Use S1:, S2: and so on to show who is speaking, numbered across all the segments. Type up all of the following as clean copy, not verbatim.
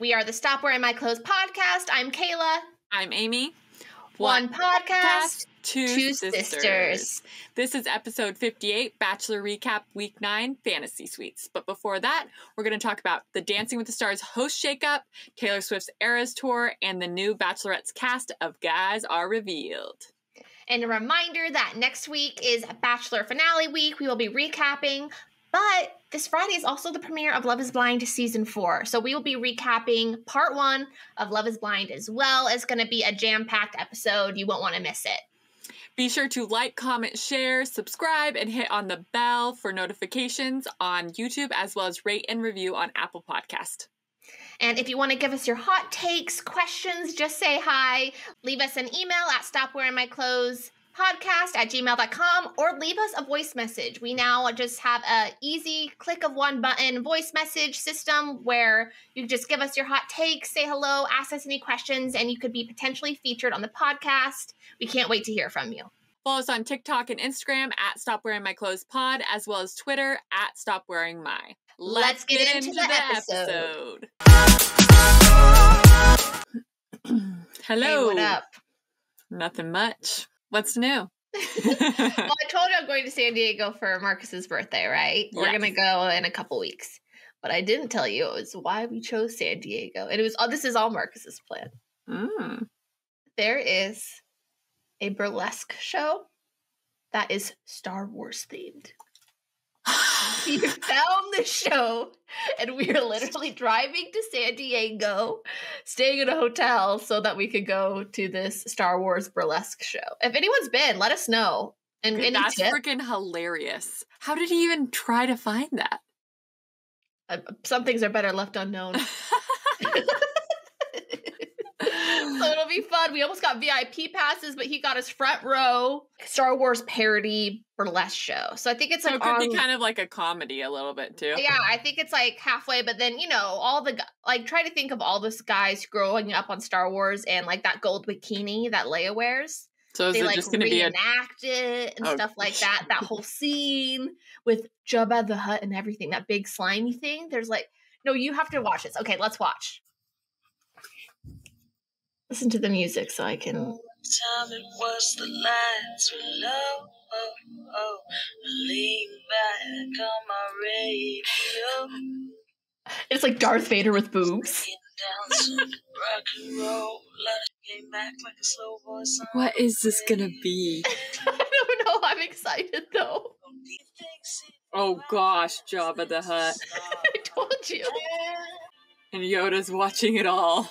S1: We are the Stop Wearing My Clothes podcast. I'm Kayla.
S2: I'm Amy.
S1: One podcast,
S2: two sisters. This is episode 58, Bachelor Recap Week 9, Fantasy Suites. But before that, we're going to talk about the Dancing with the Stars host shakeup, Taylor Swift's Eras Tour, and the new Bachelorette's cast of guys are revealed.
S1: And a reminder that next week is Bachelor finale week. We will be recapping, but this Friday is also the premiere of Love is Blind Season 4. So we will be recapping part 1 of Love is Blind as well. It's going to be a jam-packed episode. You won't want to miss it.
S2: Be sure to like, comment, share, subscribe, and hit on the bell for notifications on YouTube, as well as rate and review on Apple Podcast.
S1: And if you want to give us your hot takes, questions, just say hi. Leave us an email at stopwearingmyclothespodcast@gmail.com or leave us a voice message. We now just have a easy click of one button voice message system where you just give us your hot takes, say hello, ask us any questions, and you could be potentially featured on the podcast. We can't wait to hear from you.
S2: Follow us on TikTok and Instagram at Stop Wearing My Clothes Pod, as well as Twitter at Stop Wearing My.
S1: Let's get into the episode.
S2: Hello.
S1: Hey, what up?
S2: Nothing much. What's new?
S1: Well, I told you I'm going to San Diego for Marcus's birthday, right?
S2: Yes.
S1: We're going to go in a couple weeks. But I didn't tell you it was why we chose San Diego. And it was, this is all Marcus's plan. There is a burlesque show that is Star Wars themed. We found the show, and we are literally driving to San Diego, staying in a hotel so that we could go to this Star Wars burlesque show. If anyone's been, let us know. And
S2: that's freaking hilarious. How did he even try to find that?
S1: Some things are better left unknown. So it'll be fun. We almost got VIP passes, but he got his front row Star Wars parody burlesque show. So I think it's
S2: so
S1: like
S2: it could be kind of like a comedy a little bit too.
S1: Yeah, I think it's like halfway, but then, all the, try to think of all those guys growing up on Star Wars and like that gold bikini that Leia wears.
S2: So is it just going to be
S1: reenact it and stuff like that. That whole scene with Jabba the Hutt and everything, that big slimy thing. There's no, you have to watch this. Okay, let's watch. Listen to the music so I can.
S3: Time it was the lights were low. Lean back on my radio.
S1: It's like Darth Vader with boobs.
S3: Rock and roll, came back like a slow voice.
S2: What is this gonna be?
S1: I don't know. I'm excited though.
S2: Oh gosh, Jabba the Hutt.
S1: I told you.
S2: And Yoda's watching it all.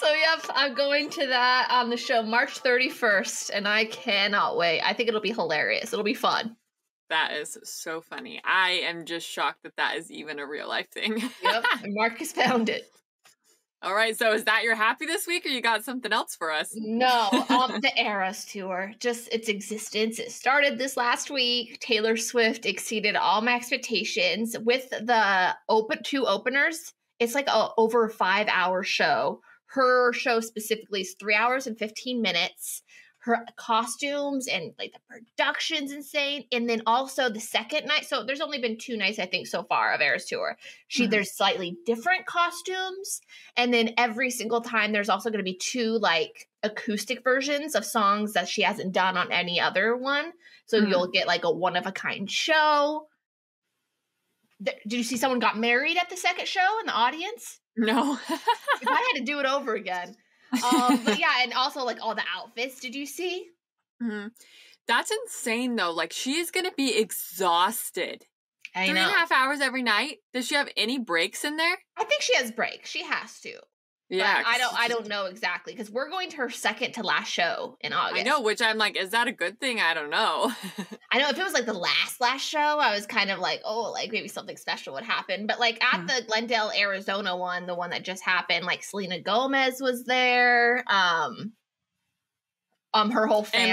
S1: So, yep, I'm going to that on the show March 31st, and I cannot wait. I think it'll be hilarious. It'll be fun.
S2: That is so funny. I am just shocked that is even a real life thing.
S1: Yep, and Marcus found it.
S2: All right, so is that your happy this week, or you got something else for us?
S1: No, the Eras Tour, just its existence. It started this last week. Taylor Swift exceeded all my expectations with the two openers. It's like over a 5-hour show. Her show specifically is 3 hours and 15 minutes. Her costumes and like the production's insane. And then also the second night. So there's only been 2 nights, I think, so far of Eras Tour. There's slightly different costumes. And then every single time there's also going to be 2 like acoustic versions of songs that she hasn't done on any other one. So you'll get like a one-of-a-kind show. Did you see someone got married at the second show in the audience?
S2: No.
S1: If I had to do it over again. But yeah, and also like all the outfits. Did you see?
S2: Mm-hmm. That's insane though. Like she is going to be exhausted.
S1: I know.
S2: 3.5 hours every night. Does she have any breaks in there?
S1: I think she has breaks. She has to.
S2: Yeah.
S1: But I don't know exactly because we're going to her second to last show in August.
S2: I know, which I'm like, is that a good thing? I don't know.
S1: I know if it was like the last show, I was kind of like, oh, like maybe something special would happen. But like at the Glendale, Arizona one, the one that just happened, like Selena Gomez was there. Her whole family.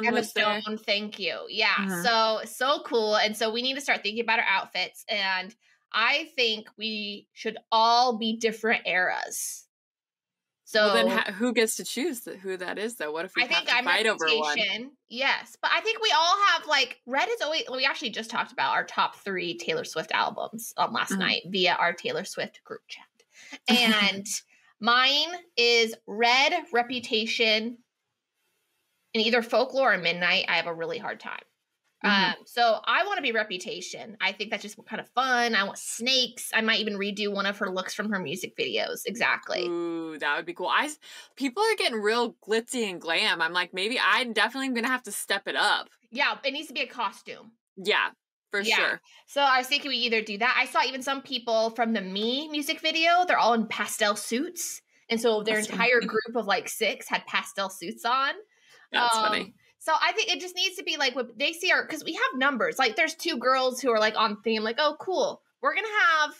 S2: Emma Stone,
S1: thank you. Yeah. So cool. And so we need to start thinking about our outfits. And I think we should all be different eras. So
S2: well, then who gets to choose who that is, though? What if we have to fight over one?
S1: Yes, but I think we all have, like, Red is always, we actually just talked about our top 3 Taylor Swift albums last night via our Taylor Swift group chat. And mine is Red, Reputation, and either Folklore or Midnight. I have a really hard time. So I want to be Reputation. I think that's just kind of fun. I want snakes. I might even redo one of her looks from her music videos. Exactly.
S2: Ooh, that would be cool. People are getting real glitzy and glam. I'm like, maybe I'm definitely going to have to step it up.
S1: Yeah, it needs to be a costume.
S2: Yeah, for sure.
S1: So I was thinking we either do that. I saw even some people from the Me music video. They're all in pastel suits. And so their entire group of like 6 had pastel suits on.
S2: That's funny.
S1: So I think it just needs to be like what they see because we have numbers. Like there's 2 girls who are like on theme, like, oh, cool. We're going to have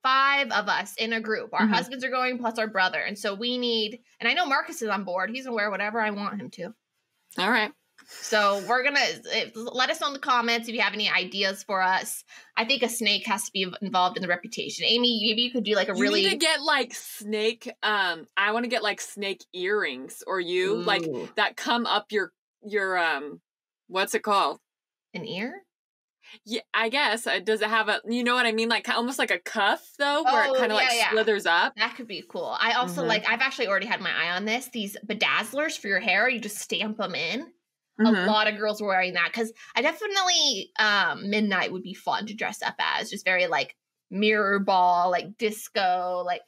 S1: 5 of us in a group. Our husbands are going plus our brother. And so we need, and I know Marcus is on board. He's going to wear whatever I want him to.
S2: All right.
S1: So we're going to let us know in the comments if you have any ideas for us. I think a snake has to be involved in the Reputation. Amy, maybe you could do like
S2: you need to get like snake. I want to get like snake earrings or like that come up your what's it called?
S1: An ear?
S2: Yeah, I guess. Does it have you know what I mean? Like almost like a cuff though, where it kind of slithers up.
S1: That could be cool. I also I've actually already had my eye on this. These bedazzlers for your hair, you just stamp them in. A lot of girls were wearing that because I definitely, Midnight would be fun to dress up as. Just very like mirror ball, like disco, like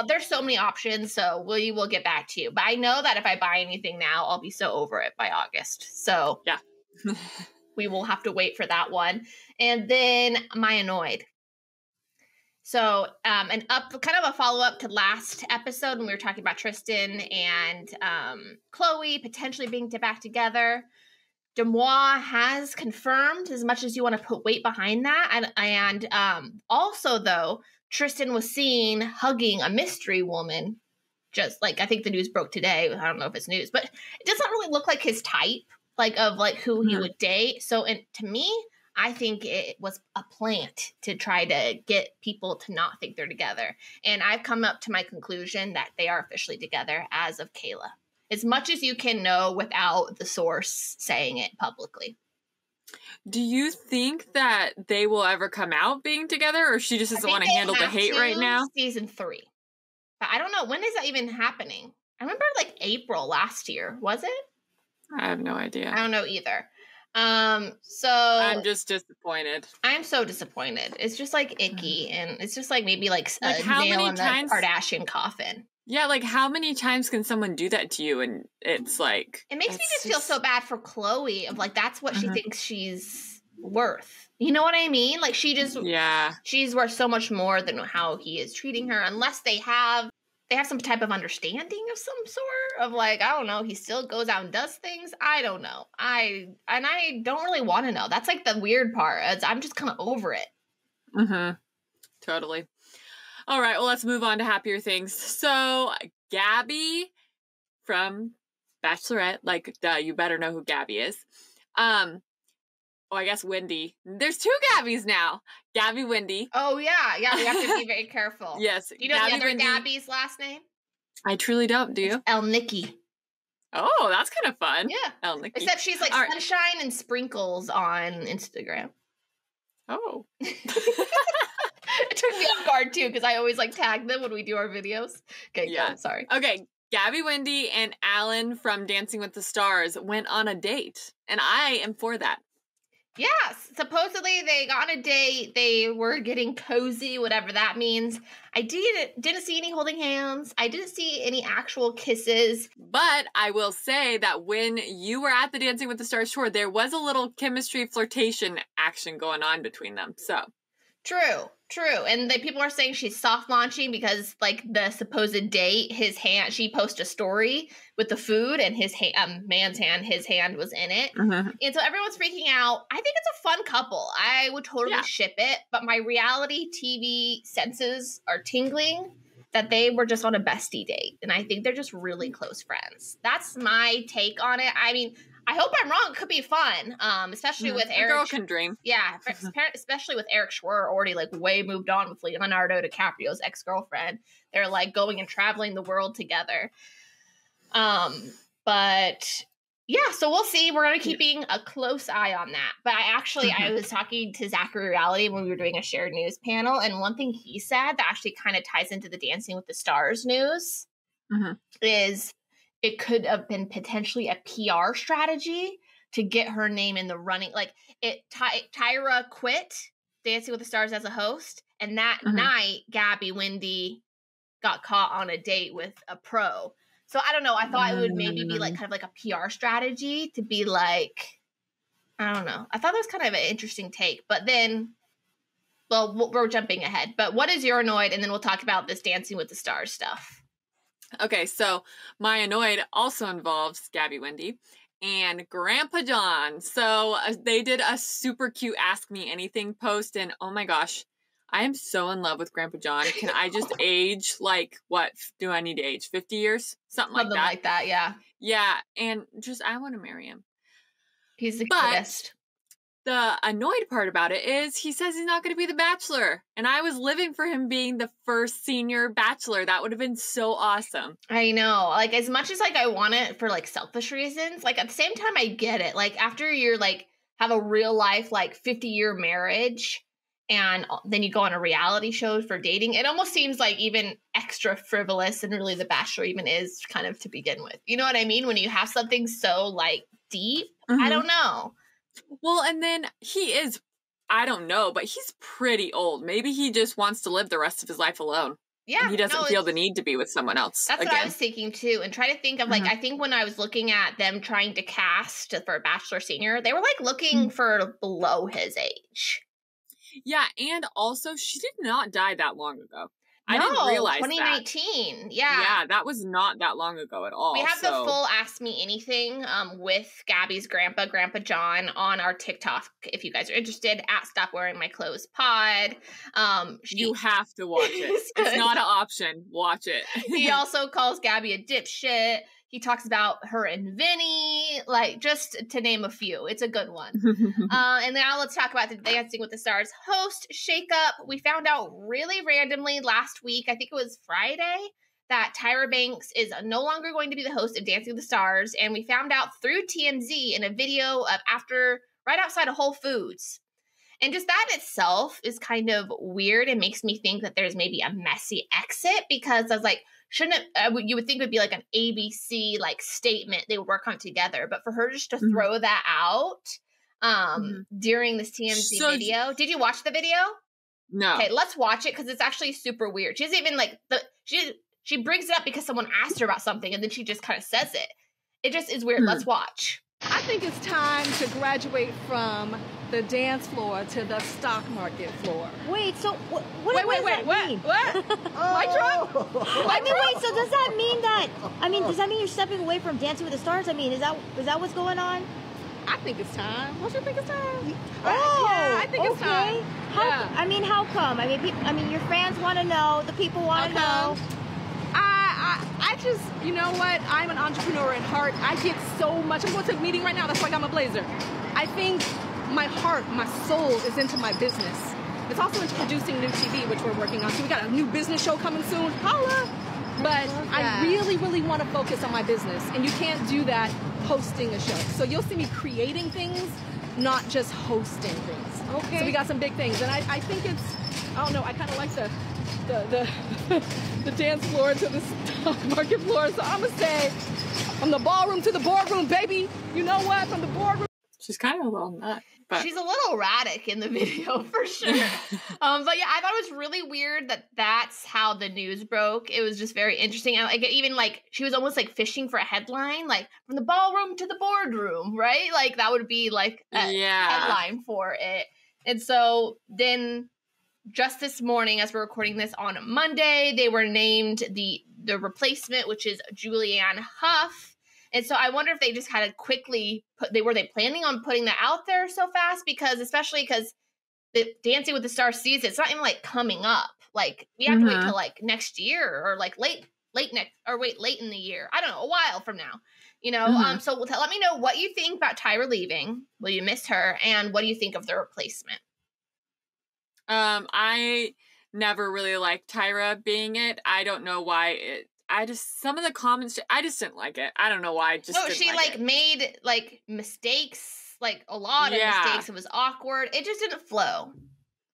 S1: there's so many options. So we will get back to you. But I know that if I buy anything now, I'll be so over it by August. So
S2: yeah,
S1: we will have to wait for that one. And then my Annoyed. So kind of a follow up to last episode when we were talking about Tristan and Khloe potentially being back together. Demois has confirmed, as much as you want to put weight behind that. And also, though, Tristan was seen hugging a mystery woman. Just like, I think the news broke today. I don't know if it's news, but it doesn't really look like his type, like of like who he would date. So to me, I think it was a plant to try to get people to not think they're together. And I've come up to my conclusion that they are officially together as of Kayla. As much as you can know without the source saying it publicly.
S2: Do you think that they will ever come out being together, or she just doesn't want to handle the hate right now?
S1: Season 3. But I don't know. When is that even happening? I remember like April last year. Was it?
S2: I have no idea.
S1: I don't know either. So
S2: I'm just disappointed.
S1: I'm so disappointed. It's just like icky, and it's just like maybe like a nail in the Kardashian coffin.
S2: Yeah, like how many times can someone do that to you? And it's like
S1: it makes me just feel so bad for Khloe. Of like that's what she thinks she's worth. You know what I mean? Like she's worth so much more than how he is treating her. Unless they have some type of understanding of some sort of like, I don't know, he still goes out and does things. I don't know. I don't really want to know. That's like the weird part. I'm just kind of over it.
S2: Totally. All right, well, let's move on to happier things. So Gabby from Bachelorette, like, duh, you better know who Gabby is. I guess Windey. There's 2 Gabbys now. Gabby, Windey.
S1: Oh, yeah. Yeah, we have to be very careful.
S2: Yes.
S1: Do you know Gabby, the other Windey. Gabby's last name?
S2: I truly don't. Do you?
S1: It's El Nikki.
S2: Oh, that's kind of fun.
S1: Yeah.
S2: El Nikki.
S1: Except she's like sunshine and sprinkles on Instagram.
S2: Oh.
S1: It took me off guard, too, because I always like tag them when we do our videos. Okay, yeah. Sorry.
S2: Okay. Gabby, Windey, and Alan from Dancing with the Stars went on a date, and I am for that.
S1: Yes, supposedly they got on a date. They were getting cozy, whatever that means. I didn't see any holding hands. I didn't see any actual kisses.
S2: But I will say that when you were at the Dancing with the Stars tour, there was a little chemistry flirtation action going on between them. So
S1: True. And the people are saying she's soft launching because, like, the supposed date, she posted a story with the food and his man's hand, his hand was in it. And so everyone's freaking out. I think it's a fun couple. I would totally ship it, but my reality TV senses are tingling that they were just on a bestie date. And I think they're just really close friends. That's my take on it. I mean, I hope I'm wrong. It could be fun, especially with Eric.
S2: A girl can dream.
S1: Yeah, especially with Eric Schwer already like way moved on with Leonardo DiCaprio's ex-girlfriend. They're like going and traveling the world together. But yeah, so we'll see. We're going to keeping a close eye on that. But I was talking to Zachary Reality when we were doing a shared news panel, and one thing he said that actually kind of ties into the Dancing with the Stars news is it could have been potentially a PR strategy to get her name in the running. Like Tyra quit Dancing with the Stars as a host, and that night, Gabby, Windey got caught on a date with a pro. So I don't know. I thought it would maybe be like kind of like a PR strategy to be like, I don't know. I thought that was kind of an interesting take. But then, well, we're jumping ahead. But what is your annoyed? And then we'll talk about this Dancing with the Stars stuff.
S2: Okay, so my annoyed also involves Gabby, Windey, and Grandpa John. So they did a super cute Ask Me Anything post, and oh my gosh, I am so in love with Grandpa John. Can I just age, like, what do I need to age? 50 years? Something like that.
S1: Something like that, yeah.
S2: Yeah, and just, I want to marry him.
S1: He's the cutest.
S2: The annoyed part about it is he says he's not going to be the Bachelor. And I was living for him being the first senior Bachelor. That would have been so awesome.
S1: I know. Like, as much as, like, I want it for, like, selfish reasons, like, at the same time, I get it. Like, after you're, like, have a real life, like, 50-year marriage, and then you go on a reality show for dating, it almost seems like even extra frivolous than really the Bachelor even is kind of to begin with. You know what I mean? When you have something so, like, deep, I don't know.
S2: Well, and then he is, I don't know, but he's pretty old. Maybe he just wants to live the rest of his life alone. Yeah. And he doesn't feel the need to be with someone else.
S1: That's what I was thinking too. And try to think of like, I think when I was looking at them trying to cast for Bachelor Senior, they were like looking for below his age.
S2: Yeah. And also she did not die that long ago.
S1: No,
S2: I didn't realize
S1: 2019.
S2: That.
S1: Yeah.
S2: Yeah, that was not that long ago at all.
S1: We have the full Ask Me Anything with Gabby's Grandpa John, on our TikTok. If you guys are interested, at Stop Wearing My Clothes Pod.
S2: You have to watch it. It's not an option. Watch it.
S1: He also calls Gabby a dipshit. He talks about her and Vinny, like, just to name a few. It's a good one. And now let's talk about the Dancing with the Stars host Shakeup. We found out really randomly last week, I think it was Friday, that Tyra Banks is no longer going to be the host of Dancing with the Stars. And we found out through TMZ in a video of right outside of Whole Foods. And just that itself is kind of weird. It makes me think that there's maybe a messy exit, because I was like, you would think it would be like an ABC like statement they would work on together, but for her just to throw that out during this TMZ video. Did you watch the video?
S2: No.
S1: Okay, let's watch it because it's actually super weird. She doesn't even like she brings it up because someone asked her about something and then she just kind of says it. It just is weird. Let's watch.
S4: I think it's time to graduate from the dance floor to the stock market floor.
S5: Wait, so what does that mean?
S4: What? Mic drop?
S5: Wait, so does that mean does that mean you're stepping away from Dancing with the Stars? I mean, is that what's going on?
S4: I think it's time. Don't you think it's time?
S5: Yeah,
S4: I think it's time.
S5: How come? I mean, your fans want to know. The people want to know.
S4: I just, you know what? I'm an entrepreneur at heart. I get so much. I'm going to a meeting right now. That's why I got my blazer. I think my heart, my soul is into my business. It's also into producing new TV, which we're working on. So we got a new business show coming soon. Holla! But I really, really want to focus on my business. And you can't do that hosting a show. So you'll see me creating things, not just hosting things. Okay. So we got some big things. And I think it's, I don't know, I kind of like the dance floor to the stock market floor. So I'm going to say, from the ballroom to the boardroom, baby. You know what? From the boardroom.
S2: She's kind of a little nut. But
S1: she's a little erratic in the video for sure. But yeah, I thought it was really weird that that's how the news broke. It was just very interesting. And like, even like she was almost like fishing for a headline, like from the ballroom to the boardroom, right? Like that would be like a headline for it. And so then just this morning, as we're recording this on Monday, they were named the replacement, which is Julianne Hough. And so I wonder if they just kind of quickly were they planning on putting that out there so fast? Especially because the Dancing with the Stars season, it's not even like coming up. Like we have to wait till like next year or like late late in the year. I don't know, a while from now. So let me know what you think about Tyra leaving. Will you miss her? And what do you think of the replacement?
S2: I never really liked Tyra being it. I don't know why some of the comments, I just didn't like it. I don't know why.
S1: She made mistakes, a lot of mistakes. It was awkward. It just didn't flow.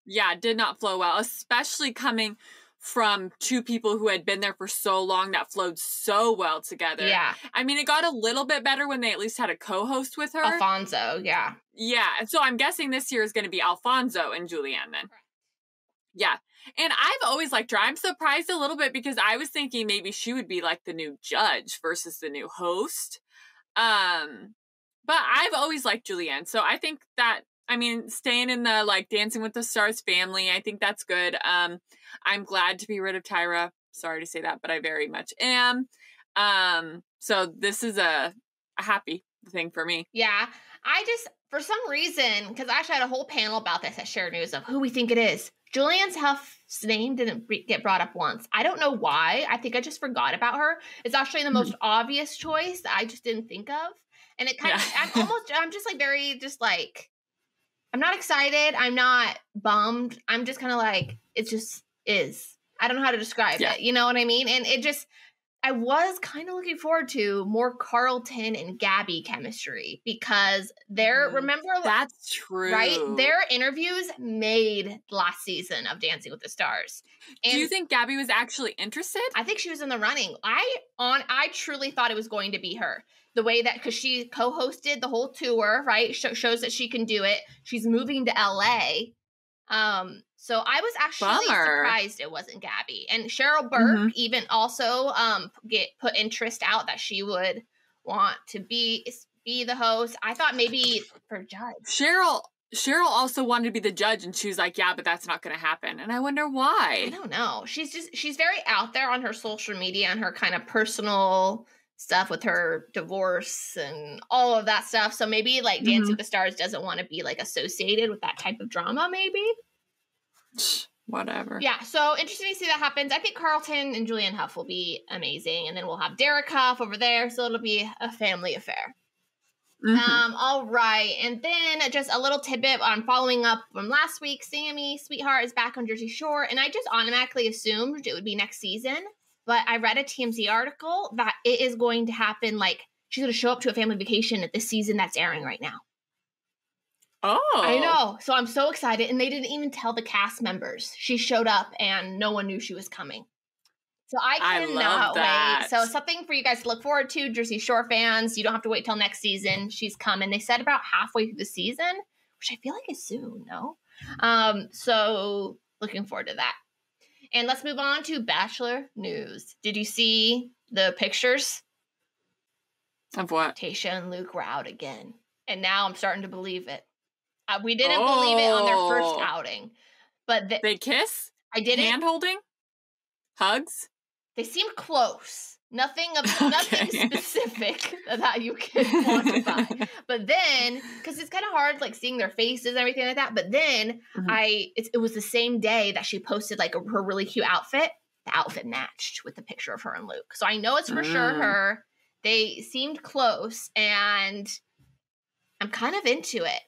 S2: Yeah, it did not flow well, especially coming from two people who had been there for so long that flowed so well together.
S1: Yeah.
S2: I mean, it got a little bit better when they at least had a co-host with her.
S1: Alfonso, yeah.
S2: Yeah, and so I'm guessing this year is going to be Alfonso and Julianne then. Correct. Yeah, and I've always liked her. I'm surprised a little bit because I was thinking maybe she would be the new judge versus the new host. But I've always liked Julianne, so I think that, staying in the Dancing with the Stars family, I think that's good. I'm glad to be rid of Tyra. Sorry to say that, but I very much am. So this is a happy thing for me.
S1: Yeah, I just, for some reason, because I actually had a whole panel about this at Share News of who we think it is. Julianne Hough's name didn't get brought up once. I don't know why. I think I just forgot about her. It's actually the most obvious choice that I just didn't think of. And it kind of, I'm just very, I'm not excited. I'm not bummed. I'm just kind of it just is. I don't know how to describe it. You know what I mean? And it just, I was kind of looking forward to more Carlton and Gabby chemistry because remember?
S2: That's true.
S1: Right? Their interviews made last season of Dancing with the Stars. And
S2: do you think Gabby was actually interested?
S1: I think she was in the running. I truly thought it was going to be her. The way that, because she co-hosted the whole tour, right? Shows that she can do it. She's moving to LA. So I was actually surprised it wasn't Gabby. And Cheryl Burke even also put interest out that she would want to be the host. I thought maybe for judge.
S2: Cheryl also wanted to be the judge, and she was like, yeah, but that's not going to happen. And I wonder why.
S1: I don't know. She's very out there on her social media and her kind of personal stuff with her divorce and all of that stuff. So maybe Dancing with the Stars doesn't want to be associated with that type of drama, maybe.
S2: Whatever.
S1: Yeah, so interesting to see that happens. I think Carlton and Julianne Hough will be amazing. And then we'll have Derek Hough over there. So it'll be a family affair. All right. And then just a little tidbit on following up from last week. Sammie Sweetheart is back on Jersey Shore. And I just automatically assumed it would be next season. But I read a TMZ article that it is going to happen she's going to show up to a family vacation at this season that's airing right now.
S2: Oh.
S1: I know. So I'm so excited. And they didn't even tell the cast members. She showed up and no one knew she was coming. So I cannot wait. So something for you guys to look forward to, Jersey Shore fans. You don't have to wait till next season. She's coming. They said about halfway through the season, which I feel like is soon, no? So looking forward to that. And let's move on to Bachelor news. Did you see the pictures?
S2: Of what?
S1: Tayshia and Luke were out again. And now I'm starting to believe it. We didn't believe it on their first outing. But
S2: they kiss?
S1: I didn't.
S2: Hand holding? Hugs?
S1: They seemed close. Nothing specific that you can quantify. But then, because it's kind of hard, seeing their faces and everything like that. But then it was the same day that she posted her really cute outfit. The outfit matched with the picture of her and Luke. So I know it's for sure her. They seemed close, and I'm kind of into it.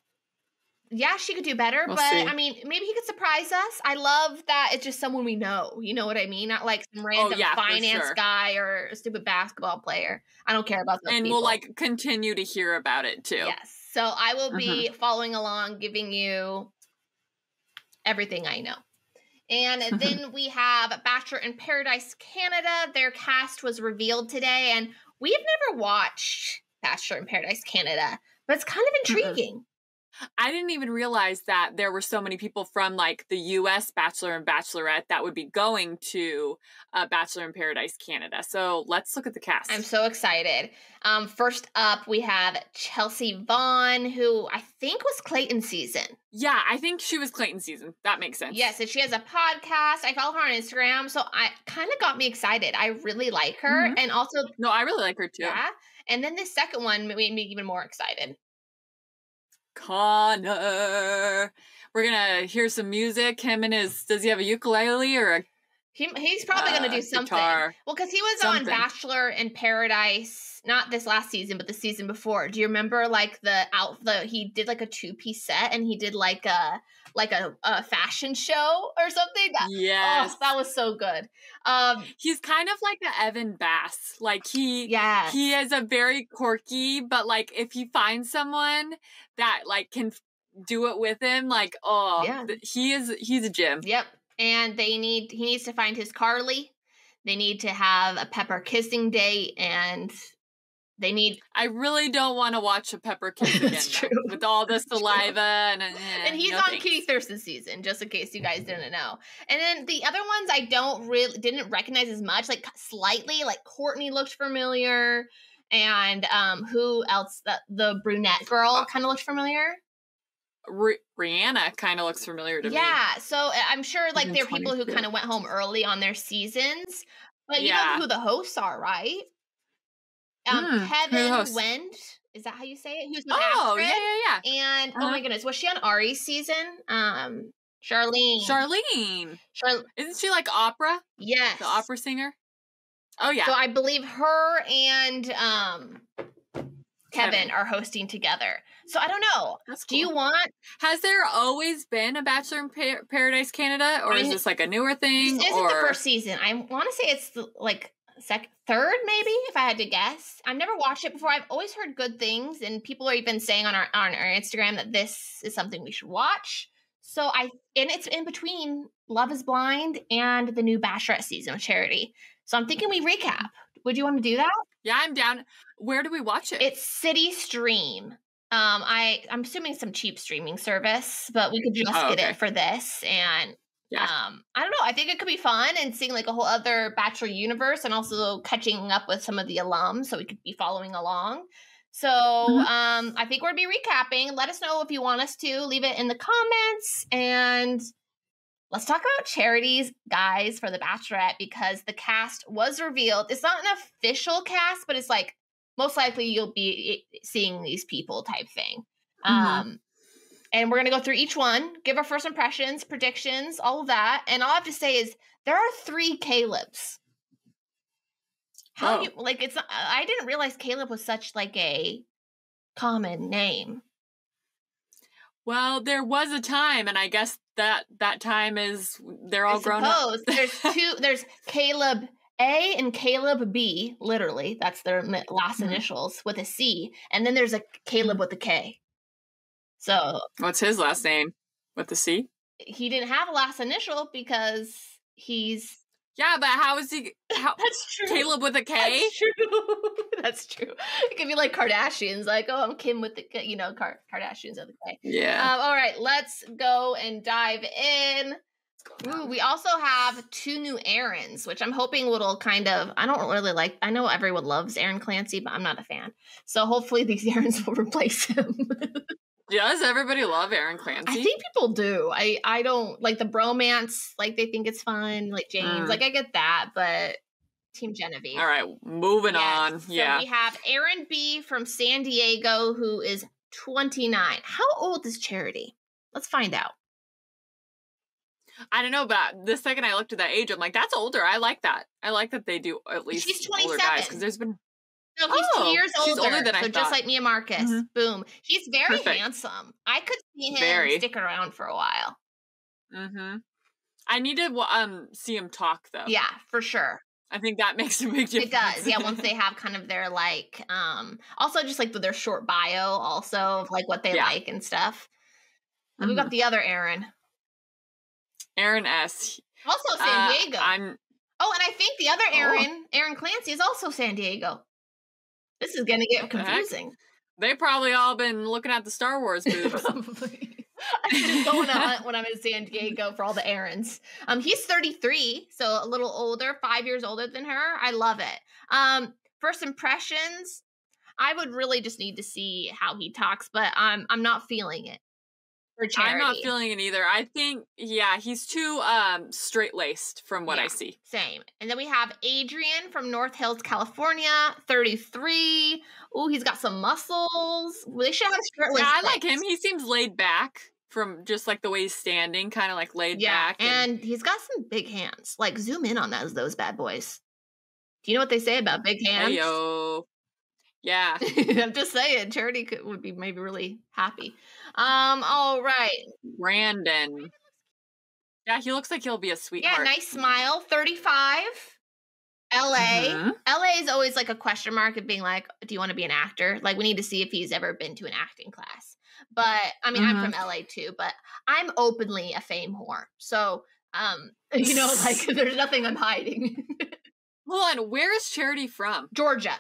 S1: Yeah, she could do better, we'll see. Maybe he could surprise us. I love that it's just someone we know. You know what I mean? Not some random finance guy or a stupid basketball player. I don't care about those people.
S2: We'll continue to hear about it too.
S1: Yes. So I will be following along, giving you everything I know. And then we have Bachelor in Paradise Canada. Their cast was revealed today, and we've never watched Bachelor in Paradise Canada, but it's kind of intriguing.
S2: I didn't even realize that there were so many people from the U.S. Bachelor and Bachelorette that would be going to Bachelor in Paradise Canada. So let's look at the cast.
S1: I'm so excited. First up, we have Chelsea Vaughn, who I think was Clayton's season.
S2: Yeah, I think she was Clayton's season. That makes sense.
S1: Yes, and she has a podcast. I follow her on Instagram, so I kind of got me excited. I really like her. And also...
S2: No, I really like her too.
S1: Yeah. And then the second one made me even more excited.
S2: Connor. We're gonna hear some music. Does he have a ukulele or a
S1: He's probably going to do something.
S2: Guitar,
S1: well, because he was on Bachelor in Paradise, not this last season, but the season before. Do you remember like he did like a 2-piece set and he did like a fashion show or something?
S2: Yes.
S1: Oh, that was so good.
S2: He's kind of like an Evan Bass. Like he is a very quirky, but like if he finds someone that like can do it with him, like he's a gem.
S1: Yep. And he needs to find his Carly. They need to have a Pepper kissing date, and
S2: I really don't want to watch a Pepper kiss again.
S1: That's true.
S2: With all the saliva and
S1: he's on Kitty Thurston's season, just in case you guys didn't know. And then the other ones I didn't recognize as much, like slightly, like Courtney looked familiar, and who else? The brunette girl kind of looked familiar.
S2: Rihanna kind of looks familiar to me.
S1: Yeah, so I'm sure like there are people who kind of went home early on their seasons, but you know who the hosts are, right? Heaven Wend, is that how you say it? Who's the actress?
S2: Yeah.
S1: And oh my goodness, was she on Ari's season? Charlene.
S2: Isn't she like opera?
S1: Yes,
S2: the opera singer. Oh yeah.
S1: So I believe her and Kevin are hosting together. So I don't know.
S2: That's cool.
S1: Do you want?
S2: Has there always been a Bachelor in Paradise Canada, or is this like a newer thing?
S1: This isn't the first season. I want to say it's like third, maybe, if I had to guess. I've never watched it before. I've always heard good things, and people are even saying on our Instagram that this is something we should watch. So and it's in between Love Is Blind and the new Bachelorette season with Charity. So I'm thinking we recap. Would you want to do that?
S2: Yeah, I'm down. Where do we watch it?
S1: It's City Stream. I'm assuming some cheap streaming service, but we could just get it for this. And I don't know. I think it could be fun and seeing like a whole other Bachelor universe, and also catching up with some of the alums, so we could be following along. So I think we're gonna be recapping. Let us know if you want us to. Leave it in the comments, and let's talk about Charity's guys for the Bachelorette, because the cast was revealed. It's not an official cast, but it's like most likely you'll be seeing these people type thing. And we're going to go through each one, give our first impressions, predictions, all of that. And all I have to say is there are 3 Calebs. I didn't realize Caleb was such like a common name.
S2: Well, there was a time, and I guess that time is they're all grown up.
S1: There's Caleb A and Caleb B, literally. That's their last initials with a C. And then there's a Caleb with a K. So
S2: what's his last name with the C?
S1: He didn't have a last initial because he's...
S2: Yeah, but how is he...
S1: That's true.
S2: Caleb with a K?
S1: That's true. That's true. It could be like Kardashians. Like, oh, I'm Kim with the... Kardashians with the K.
S2: Yeah.
S1: All right, let's go and dive in. Ooh, we also have 2 new Aarons, which I'm hoping will kind of... I don't really like... I know everyone loves Aaron Clancy, but I'm not a fan. So hopefully these Aarons will replace him.
S2: Does everybody love Aaron Clancy?
S1: I think people do. I don't like the bromance. Like they think it's fun. Like James. Like I get that, but Team Genevieve.
S2: All right, moving on.
S1: So we have Aaron B from San Diego, who is 29. How old is Charity? Let's find out.
S2: I don't know, but the second I looked at that age, I'm like, that's older. I like that. I like that they do at least
S1: She's 27.
S2: older guys, because there's been...
S1: No, he's 2 years older.
S2: She's older than I thought.
S1: Just like Mia Marcus. Boom. He's very handsome. I could see him stick around for a while.
S2: I need to see him talk, though.
S1: Yeah, for sure.
S2: I think that makes a big difference.
S1: It does. Yeah, once they have kind of their like, also just like their short bio also of like what they like and stuff. And we've got the other Aaron.
S2: Aaron S.
S1: Also San Diego. And I think the other Aaron Clancy, is also San Diego. This is going to get confusing.
S2: They probably all been looking at the Star Wars boobs.
S1: Probably. I'm just going to hunt when I'm in San Diego for all the errands. He's 33, so a little older, 5 years older than her. I love it. First impressions, I would really just need to see how he talks, but I'm not feeling it.
S2: I'm not feeling it either. I think, he's too straight-laced from what I see.
S1: Same. And then we have Adrian from North Hills, California, 33. Oh, he's got some muscles. They should have shirtless.
S2: Yeah, I like him. He seems laid back. from just like the way he's standing, kind of like laid back.
S1: And he's got some big hands. Like, zoom in on those bad boys. Do you know what they say about big hands?
S2: Hey, yo. Yeah.
S1: I'm just saying, Charity would be maybe really happy. All right.
S2: Brandon. Yeah, he looks like he'll be a sweetheart.
S1: Yeah, nice smile. 35. LA. LA is always like a question mark of being like, do you want to be an actor? Like, we need to see if he's ever been to an acting class. But I mean, I'm from LA too, but I'm openly a fame whore. So, you know, like, there's nothing I'm hiding.
S2: Hold on, where is Charity from?
S1: Georgia.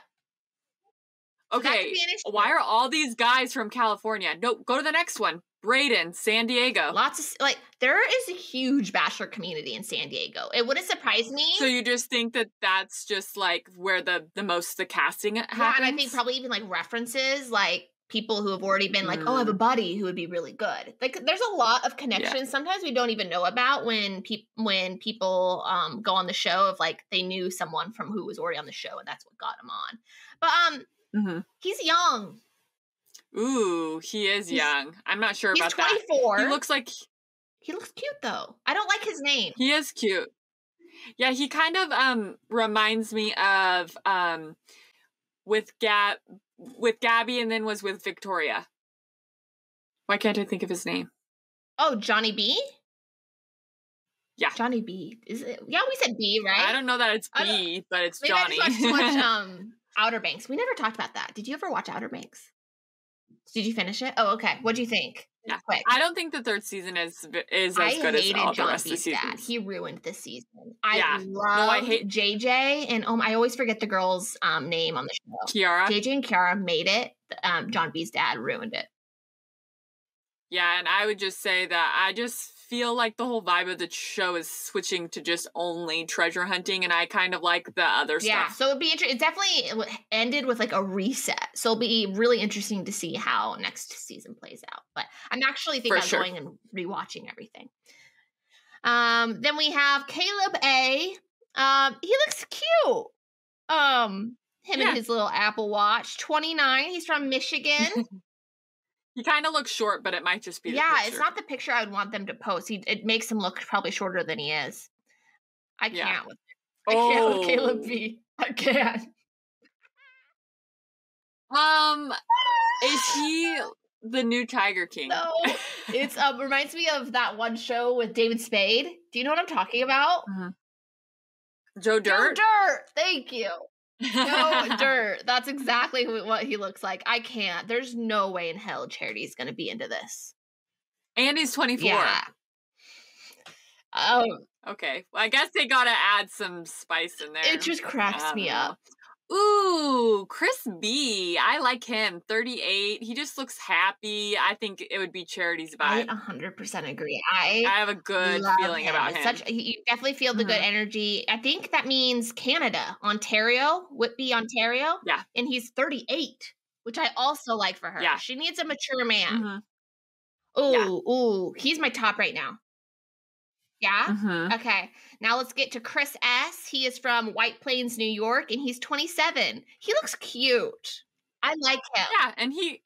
S2: Okay, why are all these guys from California? No, go to the next one. Braden, San Diego.
S1: Lots of, like, there is a huge Bachelor community in San Diego. It wouldn't surprise me.
S2: So you just think that that's just, like, where the most the casting happens?
S1: Yeah, and I think probably even, like, references, like, people who have already been like, oh, I have a buddy who would be really good. Like, there's a lot of connections. Sometimes we don't even know about when people go on the show of, like, they knew someone from who was already on the show, and that's what got them on. But he's young.
S2: Ooh, he is young. I'm not sure about that.
S1: He's 24.
S2: He looks
S1: cute though. I don't like his name.
S2: He is cute. Yeah, he kind of reminds me of with Gabby and then was with Victoria. Why can't I think of his name?
S1: Oh, Johnny B?
S2: Yeah.
S1: Johnny B. Is it? Yeah, we said B, right?
S2: I don't know that it's B, but it's Johnny.
S1: I just watched too much Outer Banks. We never talked about that. Did you ever watch Outer Banks? Did you finish it? Oh, okay. What'd you think?
S2: Yeah.
S1: Quick.
S2: I don't think the third season is as good as all the rest of the seasons.
S1: He ruined this season. I hate JJ, and I always forget the girl's name on the show.
S2: Kiara.
S1: JJ and Kiara made it. John B's dad ruined it.
S2: Yeah, and I would just say that I just feel like the whole vibe of the show is switching to just only treasure hunting, and I kind of like the other stuff.
S1: Yeah, so it'd be interesting. It definitely ended with like a reset, so it'll be really interesting to see how next season plays out. But I'm actually thinking about going and rewatching everything. Then we have Caleb A. He looks cute. Him and his little Apple Watch. 29. He's from Michigan.
S2: He kind of looks short, but it might just be the
S1: picture.
S2: It's
S1: not the picture I would want them to post. It makes him look probably shorter than he is. I can't with Caleb B. I can't.
S2: Is he the new Tiger King?
S1: No. It's reminds me of that one show with David Spade. Do you know what I'm talking about?
S2: Joe Dirt?
S1: Joe Dirt. Thank you. Joe Dirt. That's exactly what he looks like. I can't. There's no way in hell Charity's going to be into this.
S2: And he's 24.
S1: Yeah.
S2: Okay. Well, I guess they got to add some spice in there.
S1: It just cracks me up.
S2: Ooh, Chris B. I like him. 38. He just looks happy. I think it would be Charity's vibe.
S1: I 100% agree. I
S2: have a good feeling about him.
S1: You definitely feel the good energy. I think that means Canada, Ontario, Whitby, Ontario.
S2: Yeah.
S1: And he's 38, which I also like for her.
S2: Yeah.
S1: She needs a mature man. Ooh, he's my top right now. Yeah? Okay. Now let's get to Chris S. He is from White Plains, New York, and he's 27. He looks cute. I like him.
S2: Yeah, and he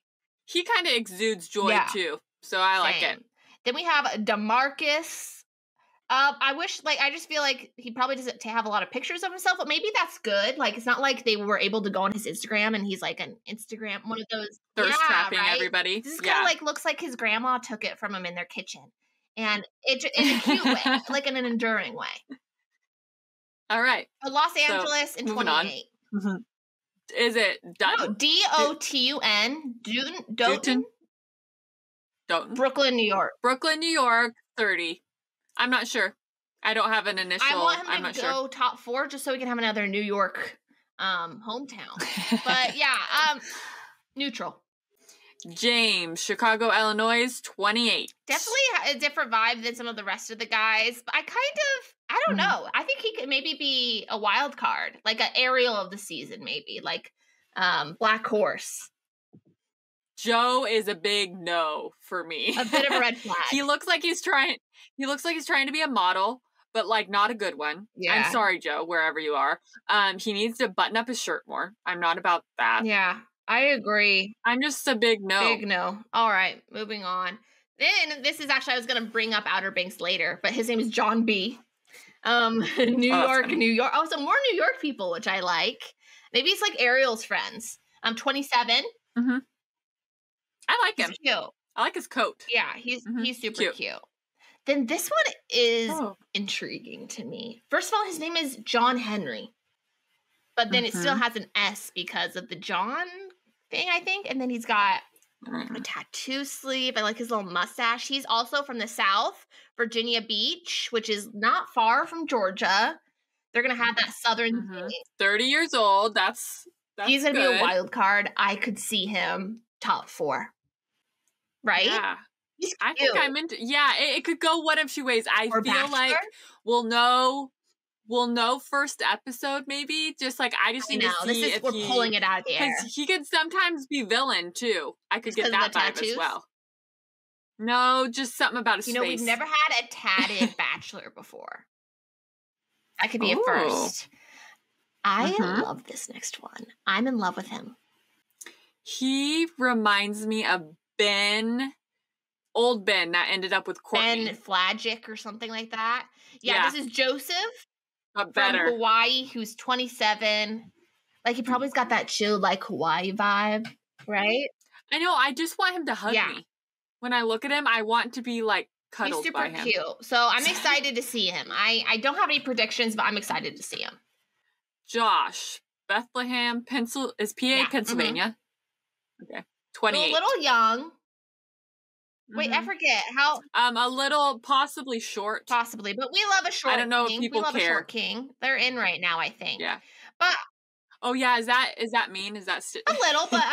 S2: kind of exudes joy too. So I like it.
S1: Then we have DeMarcus. I just feel like he probably doesn't have a lot of pictures of himself, but maybe that's good. Like, it's not like they were able to go on his Instagram and he's like an Instagram, one of those
S2: thirst trapping everybody.
S1: This kind of like looks like his grandma took it from him in their kitchen. And it in a cute way, like in an enduring way.
S2: All right.
S1: Los Angeles in 28.
S2: Is it Dutton?
S1: No, Dotun?
S2: Dotun.
S1: Brooklyn, New York.
S2: Brooklyn, New York, 30. I'm not sure. I don't have an initial.
S1: I want him to go top 4 just so we can have another New York hometown. But yeah, neutral.
S2: James, Chicago, Illinois, 28.
S1: Definitely a different vibe than some of the rest of the guys. But I don't know. I think he could maybe be a wild card, like an Ariel of the season, maybe like Black Horse.
S2: Joe is a big no for me.
S1: A bit of a red flag.
S2: He looks like he's trying to be a model, but like not a good one.
S1: Yeah.
S2: I'm sorry, Joe, wherever you are. He needs to button up his shirt more. I'm not about that.
S1: Yeah. I agree.
S2: I'm just a big no.
S1: Big no. All right, moving on. Then this is actually, I was going to bring up Outer Banks later, but his name is John B. New York. Oh, some more New York people, which I like. Maybe it's like Ariel's friends. 27.
S2: Mm-hmm. I like him.
S1: He's cute.
S2: I like his coat.
S1: Yeah, he's super cute. Then this one is intriguing to me. First of all, his name is John Henry. But then it still has an S because of the John thing, I think. And then he's got a tattoo sleeve. I like his little mustache. He's also from the South, Virginia Beach, which is not far from Georgia. They're going to have that Southern thing.
S2: 30 years old. That's
S1: he's going to be a wild card. I could see him top 4. Right?
S2: Yeah.
S1: He's cute.
S2: I think I'm into, it could go one of two ways. I
S1: Or
S2: feel
S1: Bachelor?
S2: like we'll know first episode maybe. Just like I just need to see if
S1: we're pulling it out of the air.
S2: Because he could sometimes be villain too. I could get that vibe
S1: tattoos?
S2: as well. No, just something about his face.
S1: We've never had a tatted bachelor before. That could be a first. I love this next one. I'm in love with him.
S2: He reminds me of old Ben that ended up with Courtney.
S1: Ben Flagic or something like that. Yeah, this is Joseph
S2: but better.
S1: from Hawaii, who's 27. Like, he probably's got that chill, like, Hawaii vibe, right?
S2: I know. I just want him to hug me. When I look at him, I want to be, like, cuddled by him.
S1: He's super cute. So I'm excited to see him. I don't have any predictions, but I'm excited to see him.
S2: Josh, Bethlehem, Pennsylvania. Okay. 28.
S1: So a little young. Wait, I forget how.
S2: A little, possibly short.
S1: Possibly, but we love a short king.
S2: I don't know if people
S1: we love
S2: care.
S1: a short king. They're in right now, I think.
S2: Yeah.
S1: But.
S2: Oh yeah, is that mean? Is that
S1: a little? But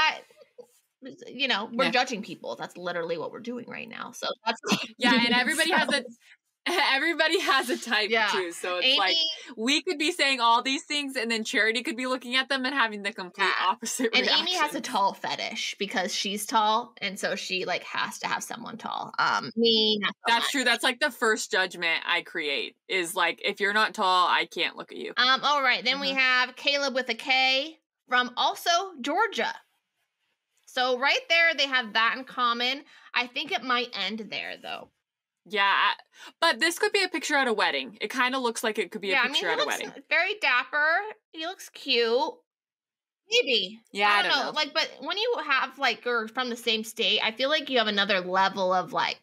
S1: we're judging people. That's literally what we're doing right now. So that's
S2: and everybody has a type too. So it's like we could be saying all these things, and then Charity could be looking at them and having the complete opposite reaction.
S1: And Amy has a tall fetish because she's tall, and so she like has to have someone tall. Me, not so
S2: that's
S1: much.
S2: true. That's like the first judgment I create is like if you're not tall, I can't look at you.
S1: All right. Then we have Caleb with a K from also Georgia. So right there, they have that in common. I think it might end there though.
S2: Yeah, but this could be a picture at a wedding. It kind of looks like it could be a picture at a wedding.
S1: Very dapper. He looks cute. Maybe.
S2: Yeah, I don't know.
S1: Like, but when you have like, or from the same state, I feel like you have another level of like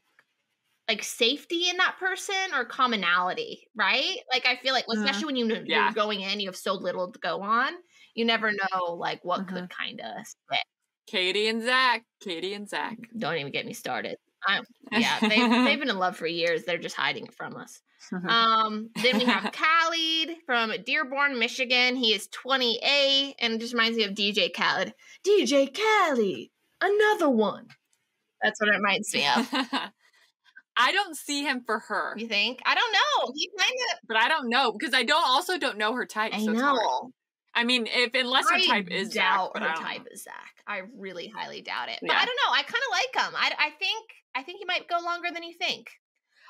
S1: safety in that person or commonality, right? Like, I feel like, especially when you're going in, you have so little to go on. You never know like what could kind of split.
S2: Katie and Zach.
S1: Don't even get me started. They've been in love for years. They're just hiding it from us. Then we have Khaled from Dearborn, Michigan. He is 28 and it just reminds me of DJ Khaled. DJ Khaled, another one. That's what it reminds me of.
S2: I don't see him for her.
S1: You think? I don't know. He kind of,
S2: but I don't know because I don't know her type.
S1: I
S2: so
S1: know.
S2: It's hard. I mean, unless her type is Zach,
S1: her type is Zach. I really highly doubt it. But I don't know. I kind of like him. I think he might go longer than you think.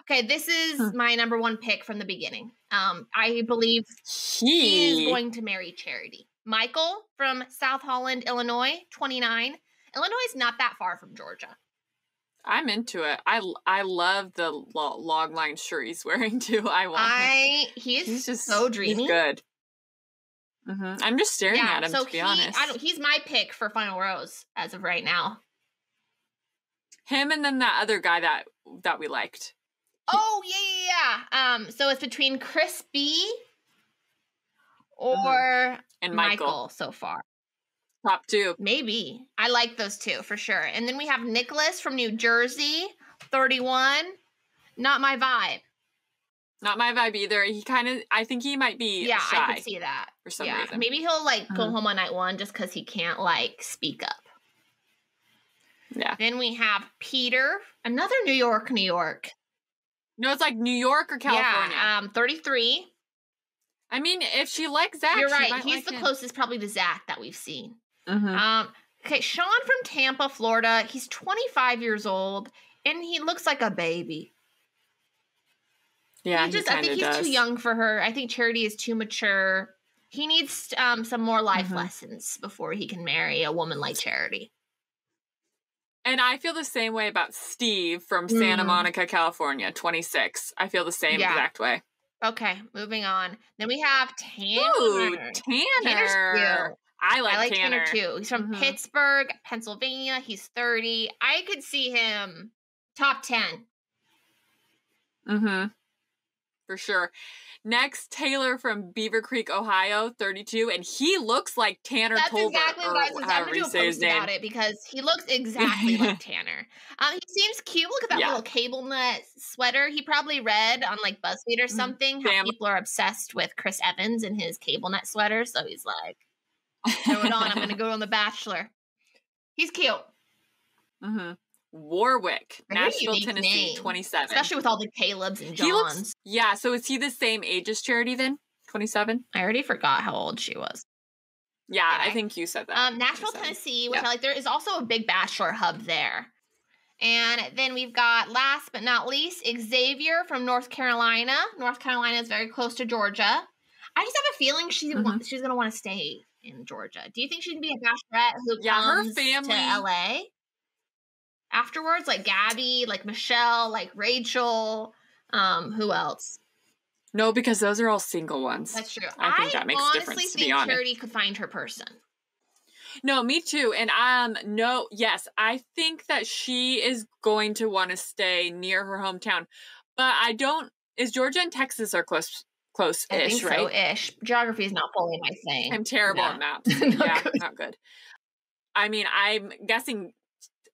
S1: Okay, this is my number one pick from the beginning. I believe he is going to marry Charity. Michael from South Holland, Illinois, 29. Illinois is not that far from Georgia.
S2: I'm into it. I love the log line shirt he's wearing too.
S1: He's just so dreamy.
S2: He's good. I'm just staring at him, to be honest.
S1: He's my pick for Final Rose as of right now.
S2: Him and then that other guy that we liked.
S1: Oh, yeah. So it's between Chris B or
S2: and Michael
S1: so far.
S2: Top 2.
S1: Maybe. I like those two for sure. And then we have Nicholas from New Jersey, 31. Not my vibe.
S2: Not my vibe either. I think he might be shy.
S1: I could see that.
S2: For some reason.
S1: Maybe he'll go home on night 1 just because he can't speak up.
S2: Yeah.
S1: Then we have Peter, another New York.
S2: No, it's like New York or California.
S1: Yeah, 33.
S2: I mean, if she likes Zach,
S1: you're right.
S2: He's
S1: the closest probably to Zach that we've seen.
S2: Mm-hmm.
S1: Okay, Sean from Tampa, Florida. He's 25 years old, and he looks like a baby.
S2: Yeah,
S1: I think he's too young for her. I think Charity is too mature. He needs some more life lessons before he can marry a woman like Charity.
S2: And I feel the same way about Steve from Santa Monica, California, 26. I feel the same exact way.
S1: Okay, moving on. Then we have Tanner.
S2: Ooh, Tanner.
S1: Tanner's cute.
S2: I like
S1: Tanner too. He's from Pittsburgh, Pennsylvania. He's 30. I could see him top 10.
S2: Mm-hmm. For sure. Next, Taylor from Beaver Creek, Ohio, 32, and he looks like Tanner Tolbert.
S1: That's exactly what I was going to say. I'm going to do a post about it because he looks exactly like Tanner. He seems cute. Look at that little cable knit sweater. He probably read on like BuzzFeed or something how people are obsessed with Chris Evans and his cable knit sweater. So he's like, throw it on. I'm going to go on The Bachelor. He's cute.
S2: Mm-hmm. Warwick, Nashville, Tennessee,
S1: name.
S2: 27.
S1: Especially with all the Calebs and Johns.
S2: So is he the same age as Charity then? 27?
S1: I already forgot how old she was.
S2: Yeah, I think you said that.
S1: Nashville, Tennessee, which I like. There is also a big Bachelor hub there. And then we've got, last but not least, Xavier from North Carolina. North Carolina is very close to Georgia. I just have a feeling she's going to want to stay in Georgia. Do you think she'd be a Bachelorette who comes to LA? Afterwards, like Gabby, like Michelle, like Rachel, who else?
S2: No, because those are all single ones.
S1: That's true.
S2: I think that makes a difference, to be honest.
S1: I honestly think Charity could find her person.
S2: No, me too. And I think that she is going to want to stay near her hometown. But I don't. Is Georgia and Texas are close-ish,
S1: I think
S2: right?
S1: So-ish. Geography is not fully my thing.
S2: I'm terrible at maps. Not good. I mean, I'm guessing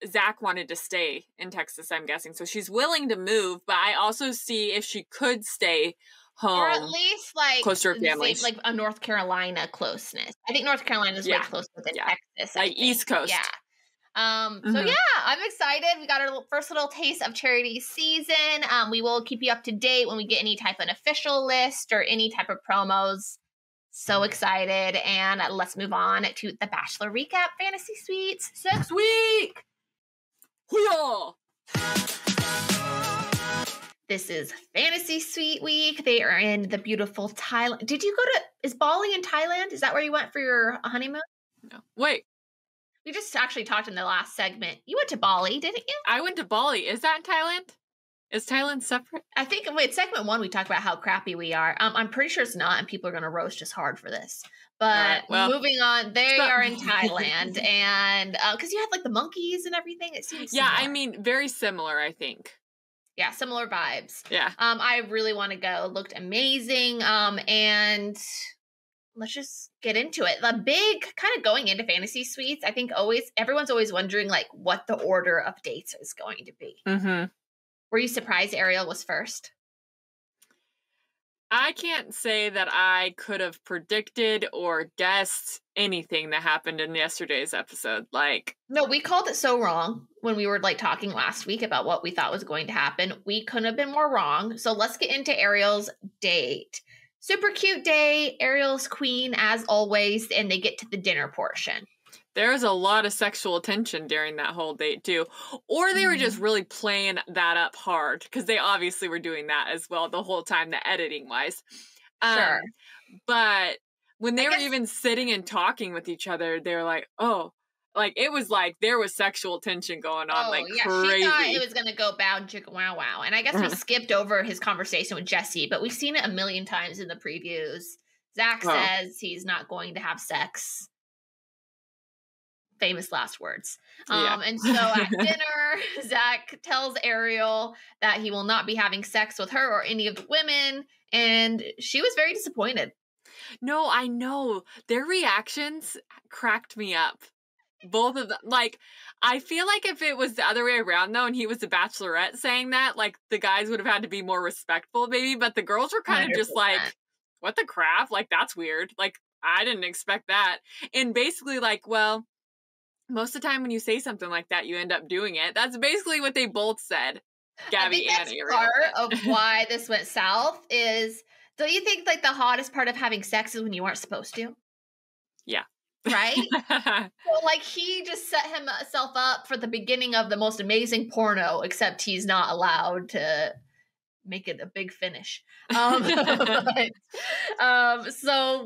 S2: Zach wanted to stay in Texas, I'm guessing. So she's willing to move, but I also see if she could stay home.
S1: Or at least like
S2: close to her family.
S1: Like a North Carolina closeness. I think North Carolina is way closer than Texas.
S2: Like East Coast.
S1: Yeah. So yeah, I'm excited. We got our first little taste of Charity's season. We will keep you up to date when we get any type of official list or any type of promos. So excited. And let's move on to the Bachelor Recap Fantasy Suites 6 week.
S2: Hoo-yah!
S1: This is Fantasy Suite Week. They are in the beautiful Thailand. Did you go to, is Bali in Thailand? Is that where you went for your honeymoon?
S2: No. Wait.
S1: We just actually talked in the last segment. You went to Bali, didn't you?
S2: I went to Bali. Is that in Thailand? Is Thailand separate?
S1: I think, segment 1, we talked about how crappy we are. I'm pretty sure it's not, and people are going to roast us hard for this. But moving on, they are in Thailand, and because you had like the monkeys and everything, it seems similar.
S2: I mean, very similar, I think.
S1: Yeah, similar vibes.
S2: Yeah.
S1: I really want to go. It looked amazing. And let's just get into it. The big kind of going into Fantasy Suites, I think everyone's always wondering like what the order of dates is going to be.
S2: Mm-hmm.
S1: Were you surprised Ariel was first?
S2: I can't say that I could have predicted or guessed anything that happened in yesterday's episode.
S1: No, we called it so wrong when we were talking last week about what we thought was going to happen. We couldn't have been more wrong. So let's get into Ariel's date. Super cute day. Ariel's queen as always, and they get to the dinner portion.
S2: There was a lot of sexual tension during that whole date, too. Or they were just really playing that up hard, because they obviously were doing that as well the whole time, the editing-wise.
S1: Sure.
S2: But when they were even sitting and talking with each other, they were like, oh, it was like there was sexual tension going on, crazy.
S1: She thought it was going to go bow chicka wow wow. And I guess we skipped over his conversation with Jesse, but we've seen it a million times in the previews. Zach says he's not going to have sex. Famous last words. And so at dinner, Zach tells Ariel that he will not be having sex with her or any of the women, and she was very disappointed.
S2: No, I know. Their reactions cracked me up. Both of them. I feel like if it was the other way around, though, and he was the Bachelorette saying that, the guys would have had to be more respectful, maybe, but the girls were kind of just what the crap? That's weird. I didn't expect that. And basically, well, most of the time when you say something like that, you end up doing it. That's basically what they both said. Gabby and Ariel.
S1: Part of why this went south is, don't you think the hottest part of having sex is when you aren't supposed to?
S2: Yeah.
S1: Right? So he just set himself up for the beginning of the most amazing porno, except he's not allowed to make it a big finish. So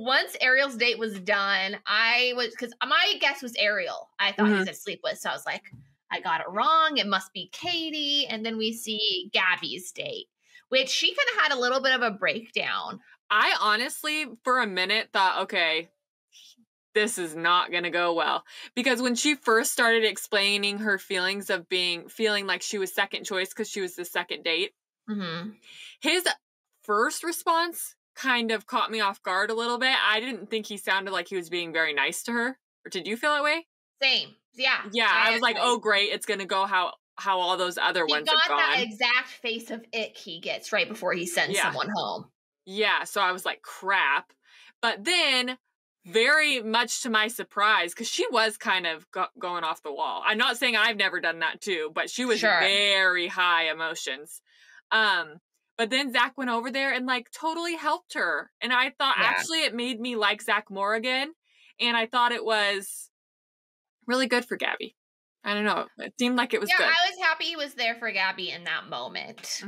S1: once Ariel's date was done, because my guess was Ariel. I thought he was asleep with, so I was like, I got it wrong. It must be Katie. And then we see Gabby's date, which she kind of had a little bit of a breakdown.
S2: I honestly, for a minute, thought, okay, this is not going to go well. Because when she first started explaining her feelings of feeling like she was second choice because she was the second date, his first response kind of caught me off guard a little bit. I didn't think he sounded like he was being very nice to her. Or did you feel that way?
S1: Same. Yeah.
S2: Yeah, I was like, oh, great. It's going to go how all those other ones have gone.
S1: He got that exact face of ick he gets right before he sends someone home.
S2: Yeah, so I was like, crap. But then, very much to my surprise, because she was kind of going off the wall. I'm not saying I've never done that too, but she was very high emotions. But then Zach went over there and like totally helped her. And I thought actually it made me like Zach more again. And I thought it was really good for Gabby. I don't know. It seemed like it was good.
S1: I was happy he was there for Gabby in that moment.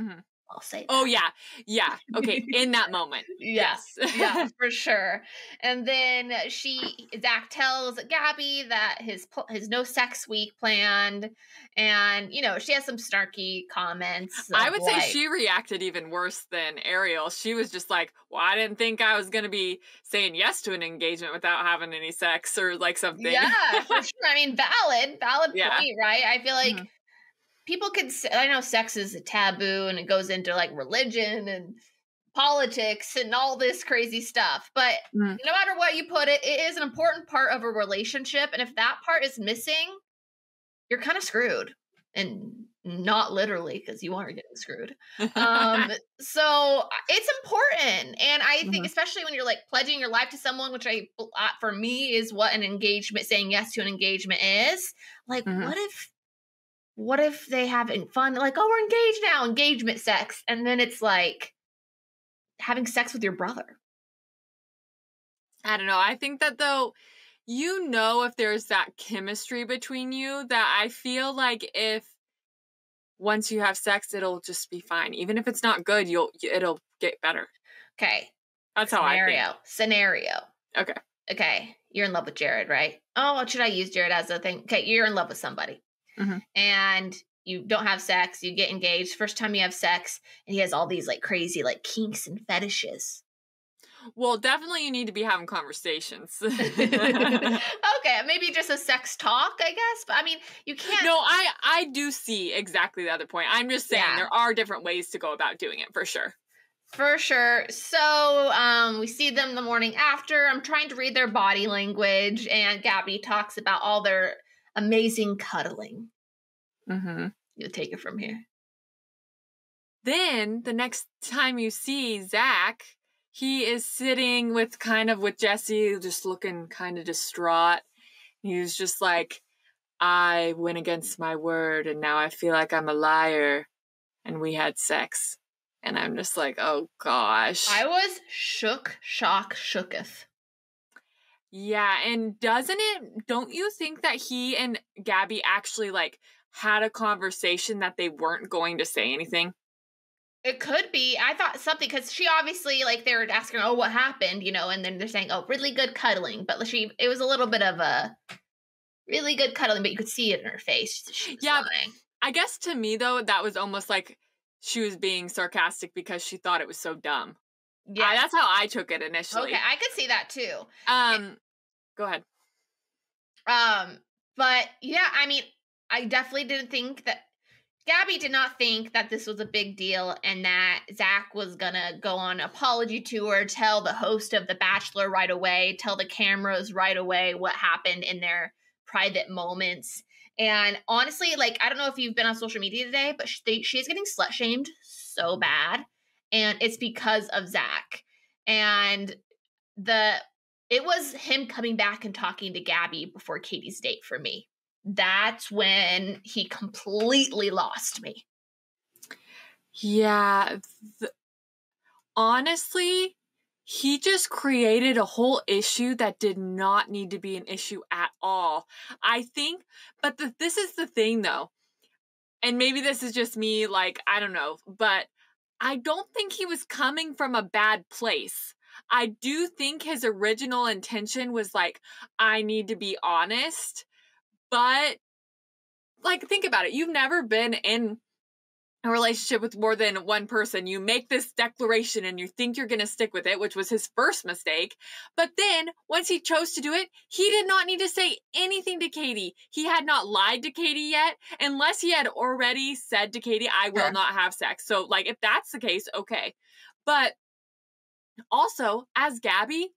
S1: I'll say that.
S2: Oh, yeah. Yeah. Okay. In that moment.
S1: Yes. Yeah, for sure. And then Zach tells Gabby that his no sex week planned. And, you know, she has some snarky comments.
S2: I would say she reacted even worse than Ariel. She was just like, well, I didn't think I was going to be saying yes to an engagement without having any sex or like something.
S1: Yeah, for sure. I mean, valid point, right? I feel like people could say, I know sex is a taboo and it goes into like religion and politics and all this crazy stuff. But no matter what you put it, it is an important part of a relationship. And if that part is missing, you're kind of screwed. And not literally, because you are getting screwed. So it's important. And I think especially when you're like pledging your life to someone, which for me is what an engagement, saying yes to an engagement is. Like, what if they having fun? Like, oh, we're engaged now, engagement sex. And then it's like having sex with your brother.
S2: I don't know. I think that though, you know, if there's that chemistry between you, that I feel like if once you have sex, it'll just be fine. Even if it's not good, it'll get better.
S1: Okay.
S2: That's how I think.
S1: Scenario. Okay. You're in love with Jared, right? Oh, should I use Jared as a thing? Okay. You're in love with somebody. And you don't have sex, you get engaged, first time you have sex, and he has all these like crazy like kinks and fetishes.
S2: Well, definitely you need to be having conversations.
S1: Okay, maybe just a sex talk, I guess. But I mean, you can't.
S2: No, I do see exactly the other point. I'm just saying there are different ways to go about doing it for sure.
S1: For sure. So we see them the morning after. I'm trying to read their body language, and Gabby talks about all their amazing cuddling. You'll take it from here.
S2: Then the next time you see Zach, he is sitting with Jesse, just looking kind of distraught. He's just like, I went against my word and now I feel like I'm a liar and we had sex. And I'm just like, oh gosh.
S1: I was shooketh.
S2: Yeah, and don't you think that he and Gabby actually like had a conversation that they weren't going to say anything?
S1: It could be. I thought something, because she obviously, like, they were asking, oh, what happened, you know, and then they're saying, oh, really good cuddling. But it was a little bit of a really good cuddling, but you could see it in her face. She was lying.
S2: I guess to me, though, that was almost like she was being sarcastic because she thought it was so dumb. Yeah. That's how I took it initially.
S1: Okay, I could see that, too.
S2: Go ahead.
S1: But, yeah, I mean, I definitely didn't think that Gabby did not think that this was a big deal and that Zach was going to go on an apology tour, tell the host of The Bachelor right away, tell the cameras right away what happened in their private moments. And honestly, like, I don't know if you've been on social media today, but she's getting slut-shamed so bad. And it's because of Zach. And it was him coming back and talking to Gabby before Katie's date for me. That's when he completely lost me.
S2: Yeah. Honestly, he just created a whole issue that did not need to be an issue at all. I think, but this is the thing though, and maybe this is just me, like, I don't know, but I don't think he was coming from a bad place. I do think his original intention was like, I need to be honest. But like, think about it. You've never been in a relationship with more than one person. You make this declaration and you think you're going to stick with it, which was his first mistake. But then once he chose to do it, he did not need to say anything to Katie. He had not lied to Katie yet, unless he had already said to Katie, I will not have sex. So, like, if that's the case, okay. But also, as Gabby,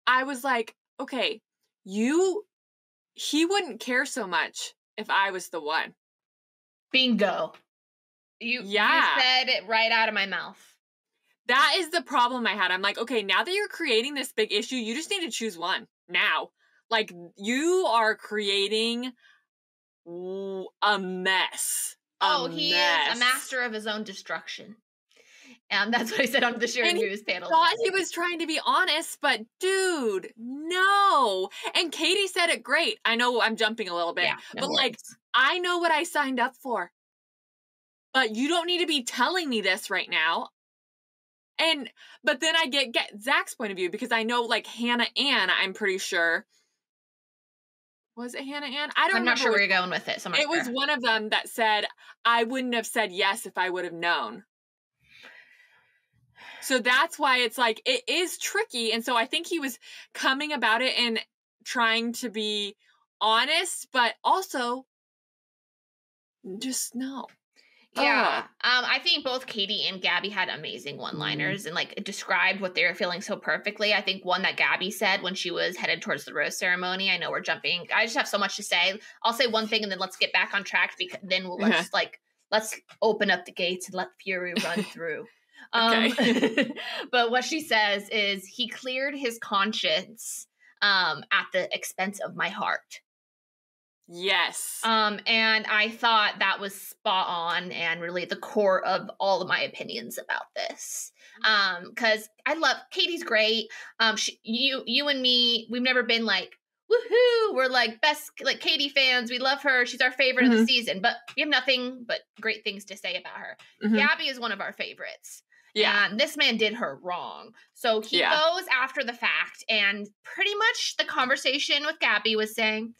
S2: I was like, okay, he wouldn't care so much if I was the one.
S1: Bingo. You said it right out of my mouth.
S2: That is the problem I had. I'm like, okay, now that you're creating this big issue, you just need to choose one now. Like, you are creating a mess.
S1: He is a master of his own destruction. And that's what I said on the Sharing News panel.
S2: I thought he was trying to be honest, but dude, no. And Katie said it great. I know I'm jumping a little bit, but like, I know what I signed up for. But you don't need to be telling me this right now. But then I get Zach's point of view, because I know, like, Hannah Ann, I'm pretty sure. Was it Hannah Ann?
S1: I'm not sure where you're going with it. So
S2: it was one of them that said, I wouldn't have said yes if I would have known. So that's why it's like, it is tricky. And so I think he was coming about it and trying to be honest, but also just no.
S1: Yeah. I think both Katie and Gabby had amazing one-liners and like described what they were feeling so perfectly. I think one that Gabby said when she was headed towards the rose ceremony, I know we're jumping. I just have so much to say. I'll say one thing and then let's get back on track, because then let's open up the gates and let fury run through. Okay. But what she says is, he cleared his conscience at the expense of my heart.
S2: Yes.
S1: And I thought that was spot on and really the core of all of my opinions about this. Because I love Katie's great. You and me, we've never been like, woohoo, we're like best like Katie fans. We love her. She's our favorite of the season, but we have nothing but great things to say about her. Gabby is one of our favorites. Yeah. And this man did her wrong. So he goes after the fact, and pretty much the conversation with Gabby was saying,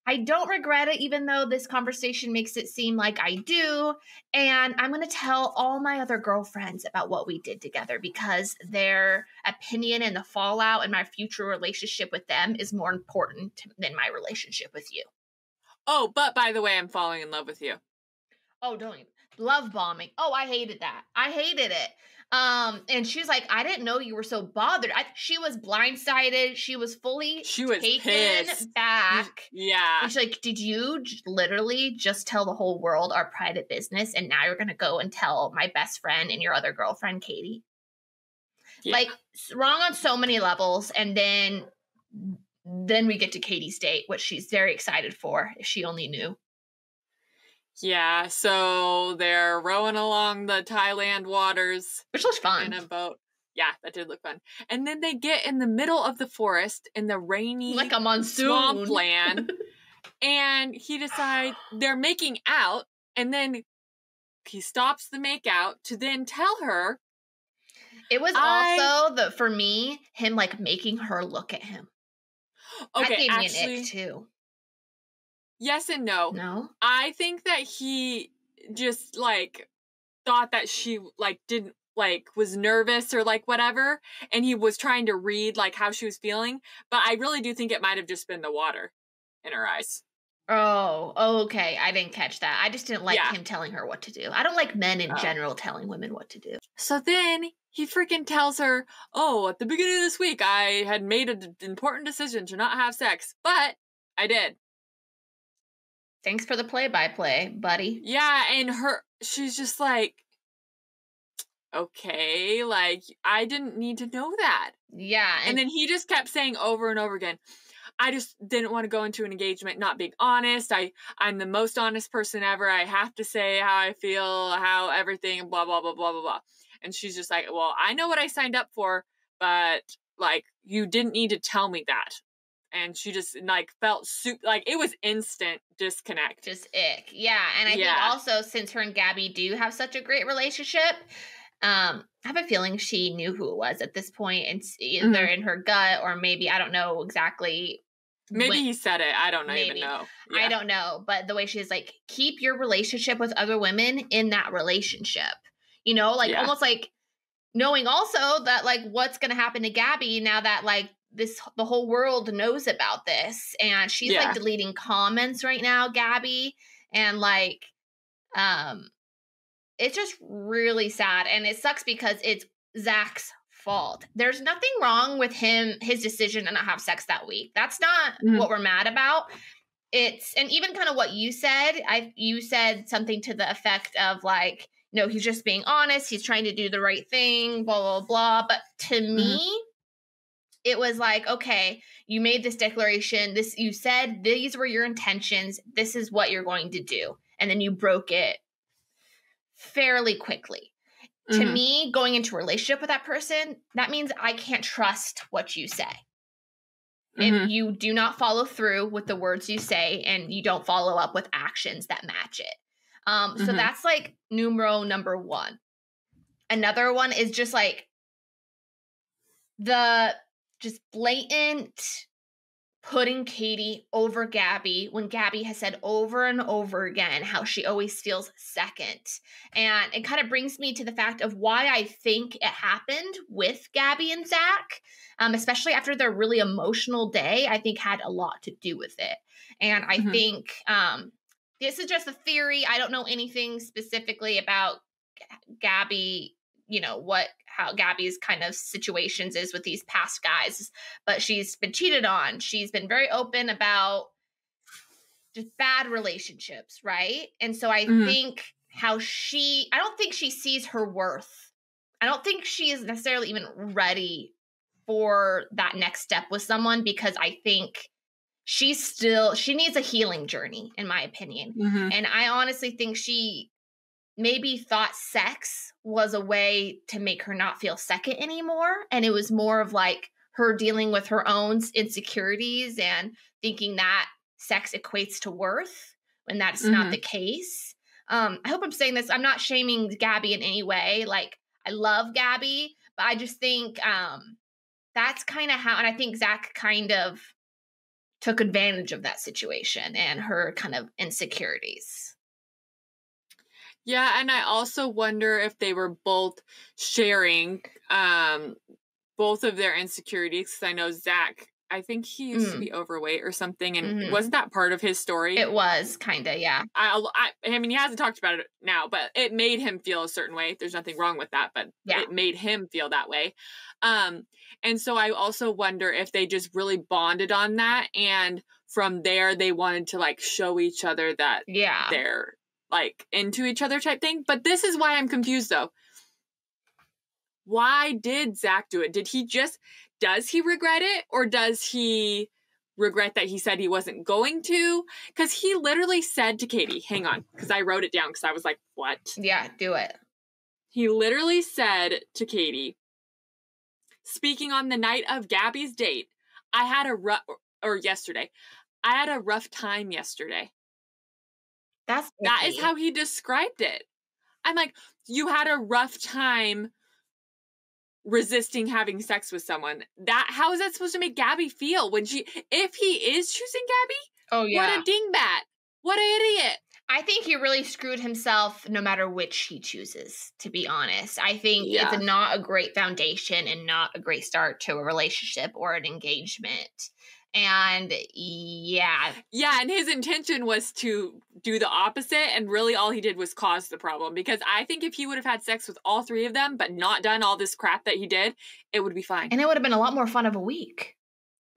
S1: I don't regret it, even though this conversation makes it seem like I do. And I'm going to tell all my other girlfriends about what we did together, because their opinion and the fallout and my future relationship with them is more important than my relationship with you.
S2: Oh, but by the way, I'm falling in love with you.
S1: Oh, don't even. Love bombing. Oh, I hated that. I hated it. And she was like, I didn't know you were so bothered. She was blindsided. She was taken
S2: pissed.
S1: back.
S2: Yeah.
S1: And she's like, did you literally just tell the whole world our private business, and now you're going to go and tell my best friend and your other girlfriend, Katie? Yeah. Like, wrong on so many levels. And then we get to Katie's date, which she's very excited for, if she only knew.
S2: Yeah, so they're rowing along the Thailand waters.
S1: Which looks fun.
S2: In a boat. Yeah, that did look fun. And then they get in the middle of the forest in the rainy
S1: like a monsoon
S2: swampland. And he decides they're making out. And then he stops the make out to then tell her.
S1: It was also, for me, him like making her look at him.
S2: Okay,
S1: that gave me an ick too.
S2: Yes and no.
S1: No?
S2: I think that he just, like, thought that she, like, didn't, like, was nervous or, like, whatever. And he was trying to read, like, how she was feeling. But I really do think it might have just been the water in her eyes.
S1: Oh, okay. I didn't catch that. I just didn't like him telling her what to do. I don't like men in general telling women what to do.
S2: So then he freaking tells her, oh, at the beginning of this week, I had made an important decision to not have sex. But I did.
S1: Thanks for the play-by-play, buddy.
S2: Yeah, and she's just like, okay, like, I didn't need to know that.
S1: Yeah.
S2: And then he just kept saying over and over again, I just didn't want to go into an engagement not being honest. I'm the most honest person ever. I have to say how I feel, how everything, blah, blah, blah, blah, blah, blah. And she's just like, well, I know what I signed up for, but, like, you didn't need to tell me that. And she just, like, felt like it was instant disconnect.
S1: Just ick. Yeah. And I think also, since her and Gabby do have such a great relationship, I have a feeling she knew who it was at this point, and either in her gut or maybe, I don't know exactly
S2: Maybe he said it. I don't even know. Yeah.
S1: I don't know. But the way she's like, keep your relationship with other women in that relationship. You know, like almost like knowing also that like what's going to happen to Gabby now that like the whole world knows about this. And she's like deleting comments right now, Gabby. And like, it's just really sad. And it sucks because it's Zach's fault. There's nothing wrong with his decision to not have sex that week. That's not what we're mad about. And even kind of what you said, you said something to the effect of like, no, he's just being honest. He's trying to do the right thing, blah, blah, blah. But to me, it was like, okay, you made this declaration. You said these were your intentions. This is what you're going to do. And then you broke it fairly quickly. To me, going into a relationship with that person, that means I can't trust what you say. If you do not follow through with the words you say and you don't follow up with actions that match it. So that's like number one. Another one is just like just blatant putting Katie over Gabby when Gabby has said over and over again how she always feels second. And it kind of brings me to the fact of why I think it happened with Gabby and Zach, especially after their really emotional day, I think had a lot to do with it. And I think this is just a theory. I don't know anything specifically about Gabby, you know, how Gabby's kind of situations is with these past guys, but she's been cheated on. She's been very open about just bad relationships, right? And so I think I don't think she sees her worth. I don't think she is necessarily even ready for that next step with someone because I think she needs a healing journey, in my opinion. And I honestly think she maybe thought sex was a way to make her not feel second anymore. And it was more of like her dealing with her own insecurities and thinking that sex equates to worth when that's not the case. I hope I'm saying this. I'm not shaming Gabby in any way. Like, I love Gabby, but I just think that's kind of how, and I think Zach kind of took advantage of that situation and her kind of insecurities.
S2: Yeah, and I also wonder if they were both sharing both of their insecurities. Because I know Zach, I think he used to be overweight or something, and wasn't that part of his story?
S1: It was, kind of, yeah.
S2: I mean, he hasn't talked about it now, but it made him feel a certain way. There's nothing wrong with that, but it made him feel that way. And so I also wonder if they just really bonded on that, and from there, they wanted to, like, show each other that they're like into each other type thing. But this is why I'm confused though. Why did Zach do it? Does he regret it? Or does he regret that he said he wasn't going to? Because he literally said to Katie, hang on, because I wrote it down because I was like, what?
S1: Yeah, do it.
S2: He literally said to Katie, speaking on the night of Gabby's date, I had a rough time yesterday. That is how he described it. I'm like, you had a rough time resisting having sex with someone. How is that supposed to make Gabby feel if he is choosing Gabby?
S1: Oh yeah.
S2: What a dingbat. What an idiot.
S1: I think he really screwed himself no matter which he chooses, to be honest. I think it's not a great foundation and not a great start to a relationship or an engagement. And and
S2: his intention was to do the opposite, and really all he did was cause the problem, because I think if he would have had sex with all three of them but not done all this crap that he did, it would be fine.
S1: And it would have been a lot more fun of a week.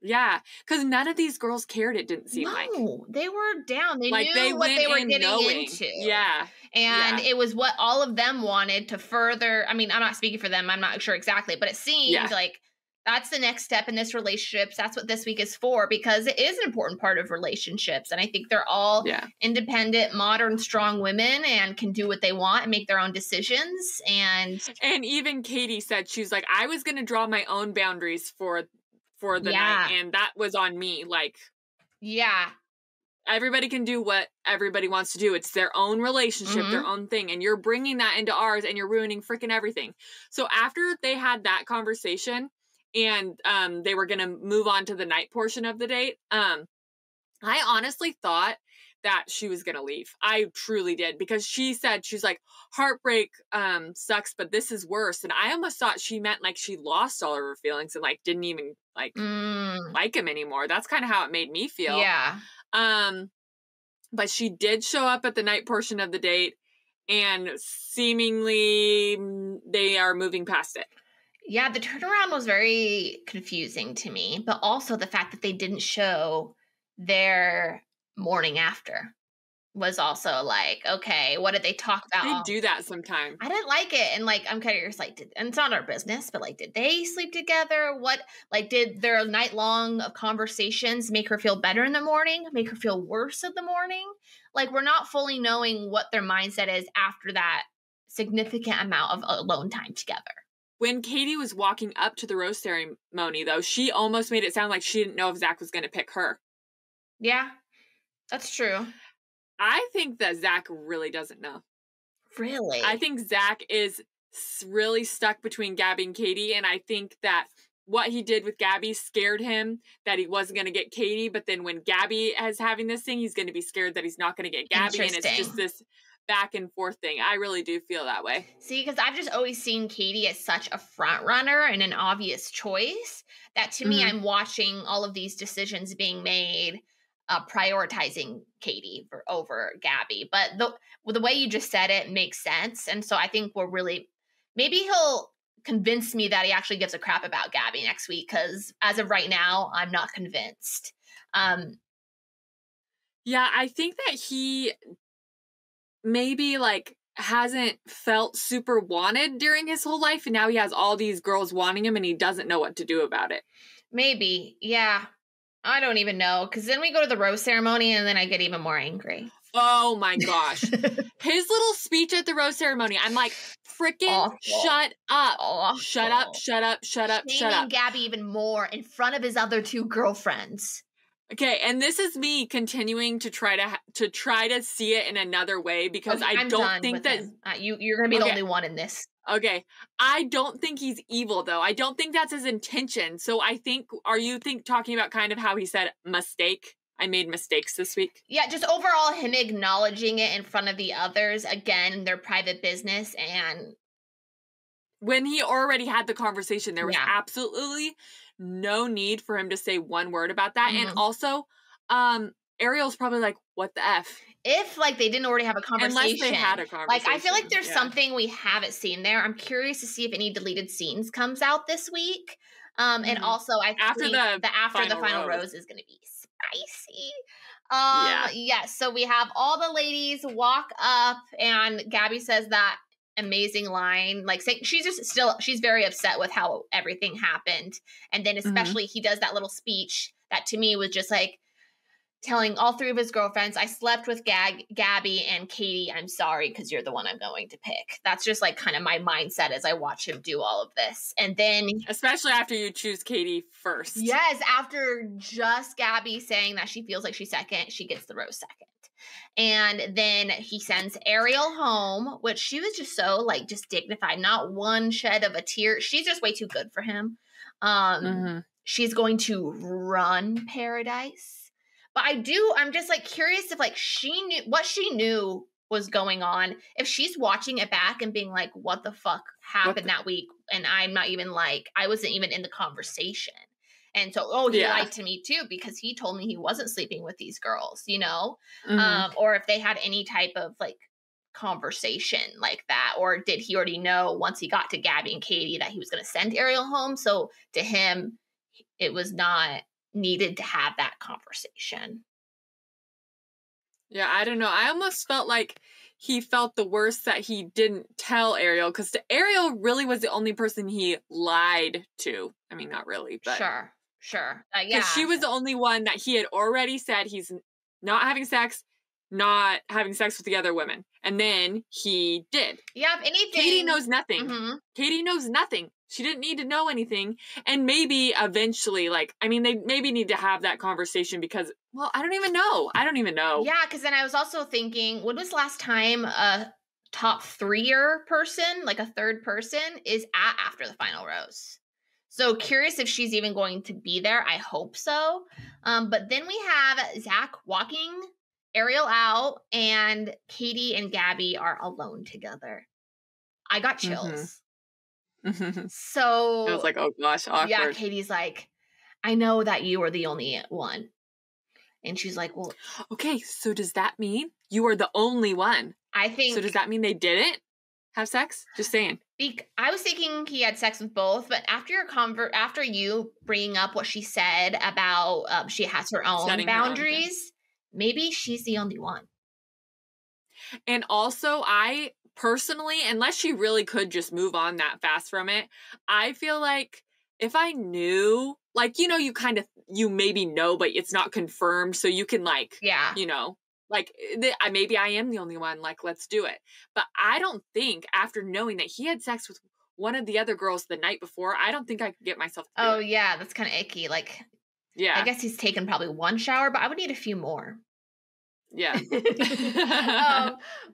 S2: Yeah, because none of these girls cared, it didn't seem like.
S1: No, they were down. They knew what they were getting into.
S2: Yeah.
S1: And it was what all of them wanted to further. I mean, I'm not speaking for them. I'm not sure exactly, but it seemed like that's the next step in this relationship. That's what this week is for, because it is an important part of relationships. And I think they're all independent, modern, strong women and can do what they want and make their own decisions. And
S2: even Katie said, she's like, I was going to draw my own boundaries for the night. And that was on me. Like, everybody can do what everybody wants to do. It's their own relationship, their own thing. And you're bringing that into ours and you're ruining freaking everything. So after they had that conversation, and they were going to move on to the night portion of the date. I honestly thought that she was going to leave. I truly did, because she said, she's like, heartbreak sucks, but this is worse. And I almost thought she meant like she lost all of her feelings and like didn't even like him anymore. That's kind of how it made me feel.
S1: Yeah.
S2: But she did show up at the night portion of the date, and seemingly they are moving past it.
S1: Yeah, the turnaround was very confusing to me, but also the fact that they didn't show their morning after was also like, okay, what did they talk about?
S2: They do that sometimes.
S1: I didn't like it. And like, I'm curious, like, and it's not our business, but like, did they sleep together? What, like, did their night long of conversations make her feel better in the morning, make her feel worse in the morning? Like, we're not fully knowing what their mindset is after that significant amount of alone time together.
S2: When Katie was walking up to the rose ceremony, though, she almost made it sound like she didn't know if Zach was going to pick her.
S1: Yeah, that's true.
S2: I think that Zach really doesn't know.
S1: Really?
S2: I think Zach is really stuck between Gabby and Katie, and I think that what he did with Gabby scared him that he wasn't going to get Katie, but then when Gabby is having this thing, he's going to be scared that he's not going to get Gabby, and it's just this back and forth thing. I really do feel that way.
S1: See, because I've just always seen Katie as such a front runner and an obvious choice that to me, I'm watching all of these decisions being made, prioritizing Katie over Gabby. But the way you just said it makes sense. And so I think maybe he'll convince me that he actually gives a crap about Gabby next week, because as of right now, I'm not convinced.
S2: Yeah, I think that he maybe like hasn't felt super wanted during his whole life, and now he has all these girls wanting him and he doesn't know what to do about it.
S1: Maybe. Yeah. I don't even know, because then we go to the rose ceremony and then I get even more angry.
S2: Oh my gosh. His little speech at the rose ceremony, I'm like, freaking shut up.
S1: Awful.
S2: Shut up, shut up, shut up, shut up.
S1: Gabby even more in front of his other two girlfriends.
S2: Okay, and this is me continuing to try to see it in another way, because I don't think that
S1: you're going to be the only one in this.
S2: Okay, I don't think he's evil though. I don't think that's his intention. So I think, are you talking about kind of how he said mistake? I made mistakes this week. Yeah,
S1: just overall him acknowledging it in front of the others, again, their private business, and
S2: when he already had the conversation, there was absolutely no need for him to say one word about that. And also, Ariel's probably like, what the F?
S1: If, like, they didn't already have a conversation.
S2: Unless they had a conversation.
S1: Like, I feel like there's something we haven't seen there. I'm curious to see if any deleted scenes comes out this week. And also, I think after the final rose is going to be spicy. So we have all the ladies walk up, and Gabby says that amazing line, like saying she's very upset with how everything happened. And then especially he does that little speech that to me was just like telling all three of his girlfriends, I slept with Gabby and Katie. I'm sorry, because you're the one I'm going to pick. That's just like kind of my mindset as I watch him do all of this. And then,
S2: especially after you choose Katie first.
S1: Yes, after just Gabby saying that she feels like she's second, she gets the rose second. And then he sends Ariel home, which she was just so like just dignified, not one shed of a tear. She's just way too good for him. She's going to run paradise. But I'm just like curious if like she knew what she knew was going on. If she's watching it back and being like, what the fuck happened that week? And I'm not even like, I wasn't even in the conversation. And so, he lied to me too, because he told me he wasn't sleeping with these girls, you know? Or if they had any type of like conversation like that, or did he already know once he got to Gabby and Katie that he was going to send Ariel home? So to him, it was not needed to have that conversation.
S2: Yeah, I don't know. I almost felt like he felt the worst that he didn't tell Ariel, because Ariel really was the only person he lied to. I mean, not really, but
S1: sure.
S2: Because she was the only one that he had already said he's not having sex with the other women. And then he did.
S1: Yeah, if anything.
S2: Katie knows nothing. Katie knows nothing. She didn't need to know anything. And maybe eventually, like, I mean, they maybe need to have that conversation because, well, I don't even know. Yeah,
S1: because then I was also thinking, when was the last time a top 3-er person, like a third person, is after the final rose? So curious if she's even going to be there. I hope so. But then we have Zach walking Ariel out, and Katie and Gabby are alone together. I got chills. So
S2: I was like, oh gosh, awkward.
S1: Yeah, Katie's like, I know that you are the only one. And she's like, well,
S2: okay, so does that mean you are the only one?
S1: I think.
S2: So does that mean they didn't have sex? Just saying.
S1: I was thinking he had sex with both, but after you bringing up what she said about she has her own
S2: Setting
S1: boundaries, maybe she's the only one.
S2: And also, I personally, unless she really could just move on that fast from it, I feel like if I knew, like, you know, you maybe know, but it's not confirmed, so you can like,
S1: yeah,
S2: you know, like maybe I am the only one, like, let's do it. But I don't think after knowing that he had sex with one of the other girls the night before, I don't think I could get myself to do it.
S1: Yeah, that's kind of icky. Like,
S2: yeah,
S1: I guess he's taken probably one shower, but I would need a few more.
S2: Yeah.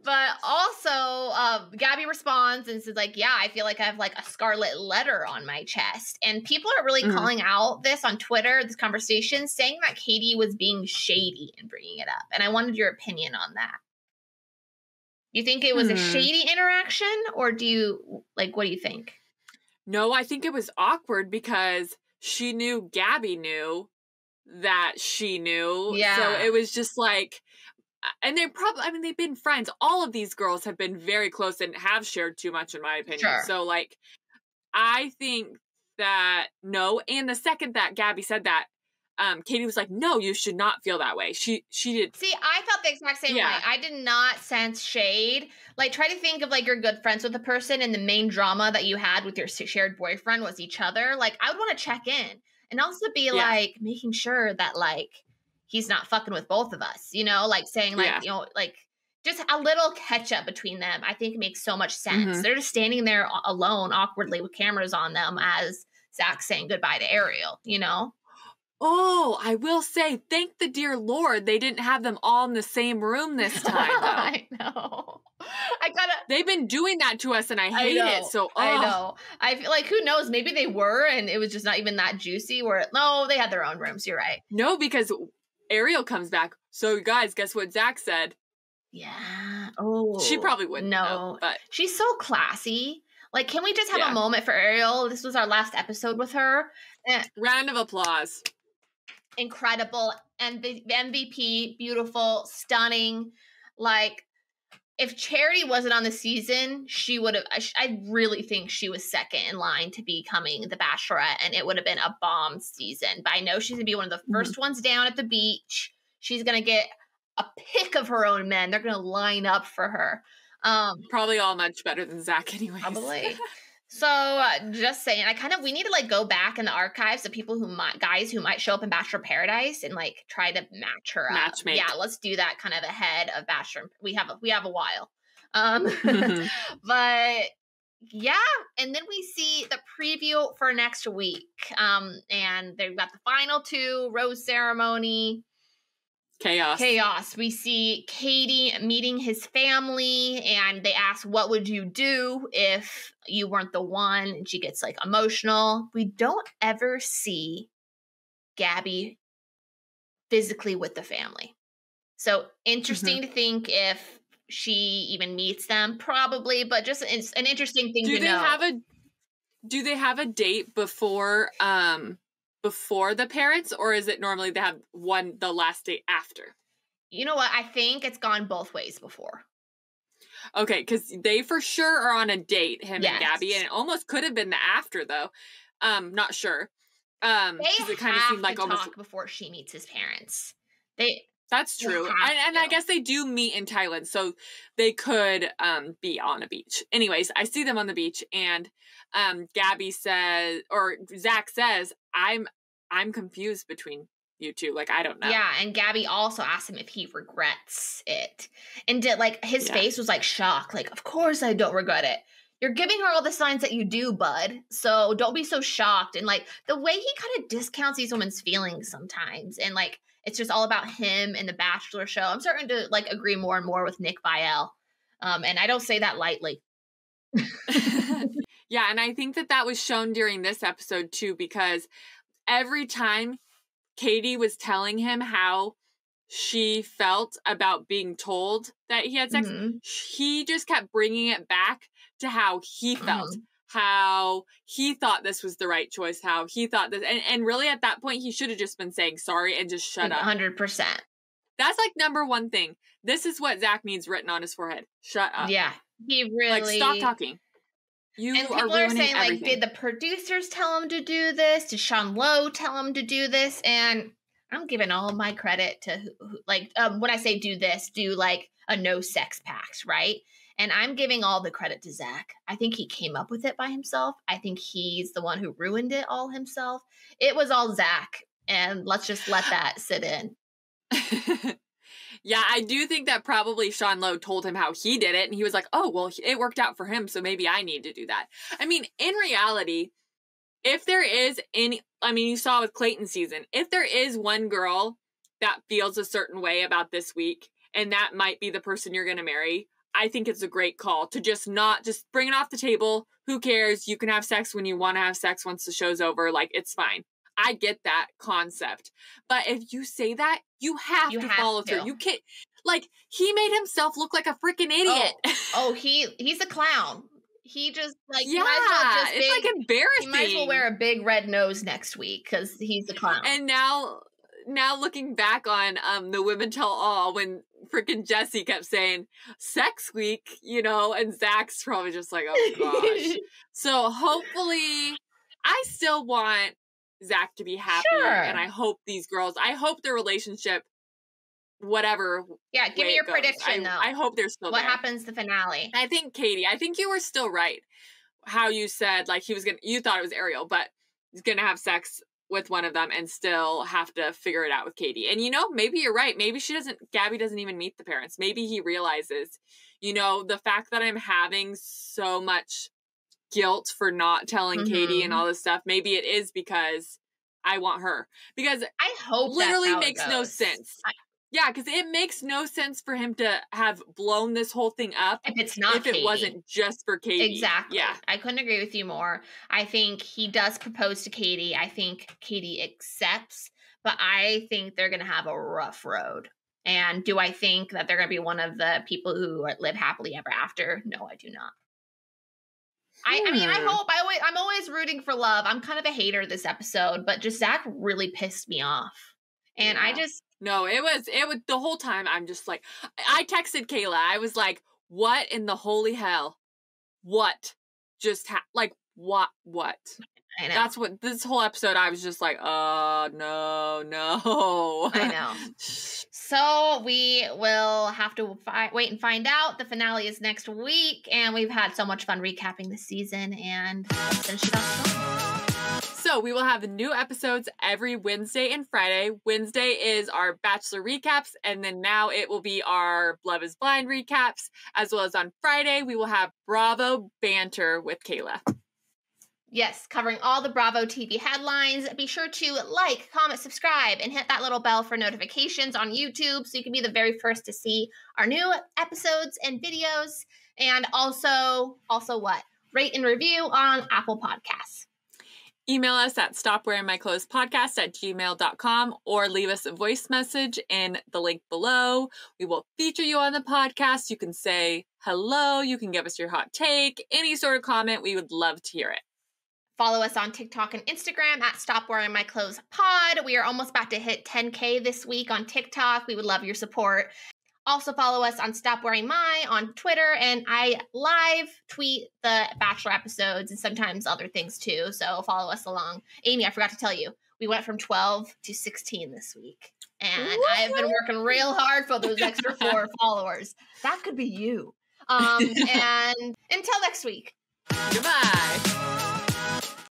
S1: But also, Gabby responds and says, like, yeah, I feel like I have like a scarlet letter on my chest. And people are really calling out this on Twitter, this conversation, saying that Katie was being shady and bringing it up. And I wanted your opinion on that. You think it was a shady interaction, or what do you think?
S2: No, I think it was awkward because she knew Gabby knew that she knew.
S1: Yeah.
S2: So it was just like, and they've been friends. All of these girls have been very close and have shared too much, in my opinion.
S1: Sure.
S2: So, like, I think that no. And the second that Gabby said that, Katie was like, no, you should not feel that way. She did.
S1: See, I felt the exact same way. I did not sense shade. Like, try to think of like you're good friends with a person and the main drama that you had with your shared boyfriend was each other. Like, I would want to check in and also be like making sure that like he's not fucking with both of us, you know, like saying like, you know, like just a little catch up between them. I think makes so much sense. They're just standing there alone awkwardly with cameras on them as Zach's saying goodbye to Ariel, you know?
S2: Oh, I will say, thank the dear Lord they didn't have them all in the same room this time, though.
S1: I know.
S2: They've been doing that to us, and I hate it. So
S1: I know. I feel like, who knows? Maybe they were, and it was just not even that juicy. No, they had their own rooms. You're right.
S2: No, because Ariel comes back. So, guys, guess what Zach said?
S1: Yeah. Oh.
S2: She probably wouldn't know, but
S1: she's so classy. Like, can we just have a moment for Ariel? This was our last episode with her.
S2: Round of applause.
S1: Incredible. And the MVP, beautiful, stunning. Like, if Charity wasn't on the season, she would have, I really think she was second in line to becoming the Bachelorette, and it would have been a bomb season. But I know she's going to be one of the first ones down at the beach. She's going to get a pick of her own men. They're going to line up for her.
S2: Probably all much better than Zach anyways.
S1: Probably. So just saying, we need to like go back in the archives of guys who might show up in Bachelor Paradise and like try to match her up.
S2: Matchmake.
S1: Yeah, let's do that kind of ahead of Bachelor. We have a while. But yeah, and then we see the preview for next week. And they've got the final two, rose ceremony. Chaos. We see Katie meeting his family, and they ask, what would you do if you weren't the one? And she gets like emotional. We don't ever see Gabby physically with the family. So interesting to think if she even meets them, probably, but just it's an interesting thing to know.
S2: Do they have a date before the parents, or is it normally they have the last date after?
S1: You know what? I think it's gone both ways before.
S2: Okay, because they for sure are on a date, him and Gabby, and it almost could have been the after though. Not sure.
S1: They
S2: it kind of seemed like almost
S1: talk before she meets his parents.
S2: That's true, and I guess they do meet in Thailand, so they could be on a beach. Anyways, I see them on the beach, and Gabby says, or Zach says, I'm confused between you two. Like, I don't know.
S1: Yeah, and Gabby also asked him if he regrets it. And his face was like shocked. Like, of course I don't regret it. You're giving her all the signs that you do, bud. So don't be so shocked. And like the way he kind of discounts these women's feelings sometimes. And like, it's just all about him and the Bachelor show. I'm starting to like agree more and more with Nick Viall. And I don't say that lightly.
S2: Yeah, and I think that was shown during this episode too, because every time Katie was telling him how she felt about being told that he had sex, he just kept bringing it back to how he felt, how he thought this was the right choice, how he thought this. And really at that point, he should have just been saying sorry and just shut up.
S1: 100%.
S2: That's like number one thing. This is what Zach needs written on his forehead. Shut up.
S1: Yeah. He really...
S2: Like, stop talking. You
S1: and
S2: are
S1: people are saying,
S2: everything.
S1: like, did the producers tell him to do this? Did Sean Lowe tell him to do this? And I'm giving all of my credit to, when I say do this, do, like, a no sex pact, right? And I'm giving all the credit to Zach. I think he came up with it by himself. I think he's the one who ruined it all himself. It was all Zach. And let's just let that sit in.
S2: Yeah, I do think that probably Sean Lowe told him how he did it, and he was like, oh, well, it worked out for him, so maybe I need to do that. I mean, in reality, if there is you saw with Clayton's season, if there is one girl that feels a certain way about this week, and that might be the person you're going to marry, I think it's a great call to just bring it off the table. Who cares? You can have sex when you want to have sex once the show's over. Like, it's fine. I get that concept. But if you say that, you have to follow through. You can't, like, he made himself look like a freaking idiot.
S1: He's a clown. He just, like,
S2: yeah, it's like embarrassing.
S1: He might as well wear a big red nose next week because he's a clown.
S2: And now looking back on the Women Tell All, when freaking Jesse kept saying sex week, and Zach's probably just like, oh gosh. So hopefully, I still want Zach to be happy, and I hope their relationship, whatever.
S1: Yeah, give me your prediction, though.
S2: I hope they're still there.
S1: What happens the finale?
S2: I think, Katie, you were still right. How you said, like, you thought it was Ariel, but he's gonna have sex with one of them and still have to figure it out with Katie. And maybe you're right. Maybe Gabby doesn't even meet the parents. Maybe he realizes, the fact that I'm having so much guilt for not telling Katie and all this stuff, maybe it is because I want her. Because
S1: I hope
S2: literally makes no sense. Yeah, because it makes no sense for him to have blown this whole thing up
S1: if
S2: it wasn't just for Katie.
S1: Exactly.
S2: Yeah.
S1: I couldn't agree with you more. I think he does propose to Katie. I think Katie accepts, but I think they're going to have a rough road. And do I think that they're going to be one of the people who live happily ever after? No, I do not. I mean, I hope. I'm always rooting for love. I'm kind of a hater this episode, but just Zach really pissed me off. And yeah.
S2: No, it was the whole time. I'm just like, I texted Kayla. I was like, what in the holy hell? What just what?
S1: I know.
S2: That's what this whole episode, I was just like, no.
S1: I know. So we will have to wait and find out. The finale is next week, and we've had so much fun recapping the season, and let's finish it off.
S2: So we will have new episodes every Wednesday and Friday. Wednesday is our Bachelor recaps, and then now it will be our Love is Blind recaps, as well as on Friday, we will have Bravo banter with Kayla.
S1: Yes, covering all the Bravo TV headlines. Be sure to like, comment, subscribe, and hit that little bell for notifications on YouTube so you can be the very first to see our new episodes and videos. And also what? Rate and review on Apple Podcasts.
S2: Email us at stopwearingmyclothespodcast@gmail.com or leave us a voice message in the link below. We will feature you on the podcast. You can say hello. You can give us your hot take. Any sort of comment. We would love to hear it.
S1: Follow us on TikTok and Instagram at Stop Wearing My Clothes Pod. We are almost about to hit 10K this week on TikTok. We would love your support. Also follow us on Stop Wearing My on Twitter, and I live tweet the Bachelor episodes and sometimes other things too, so follow us along. Amy, I forgot to tell you, we went from 12 to 16 this week, and I've been working real hard for those extra 4 followers. That could be you. And until next week.
S2: Goodbye.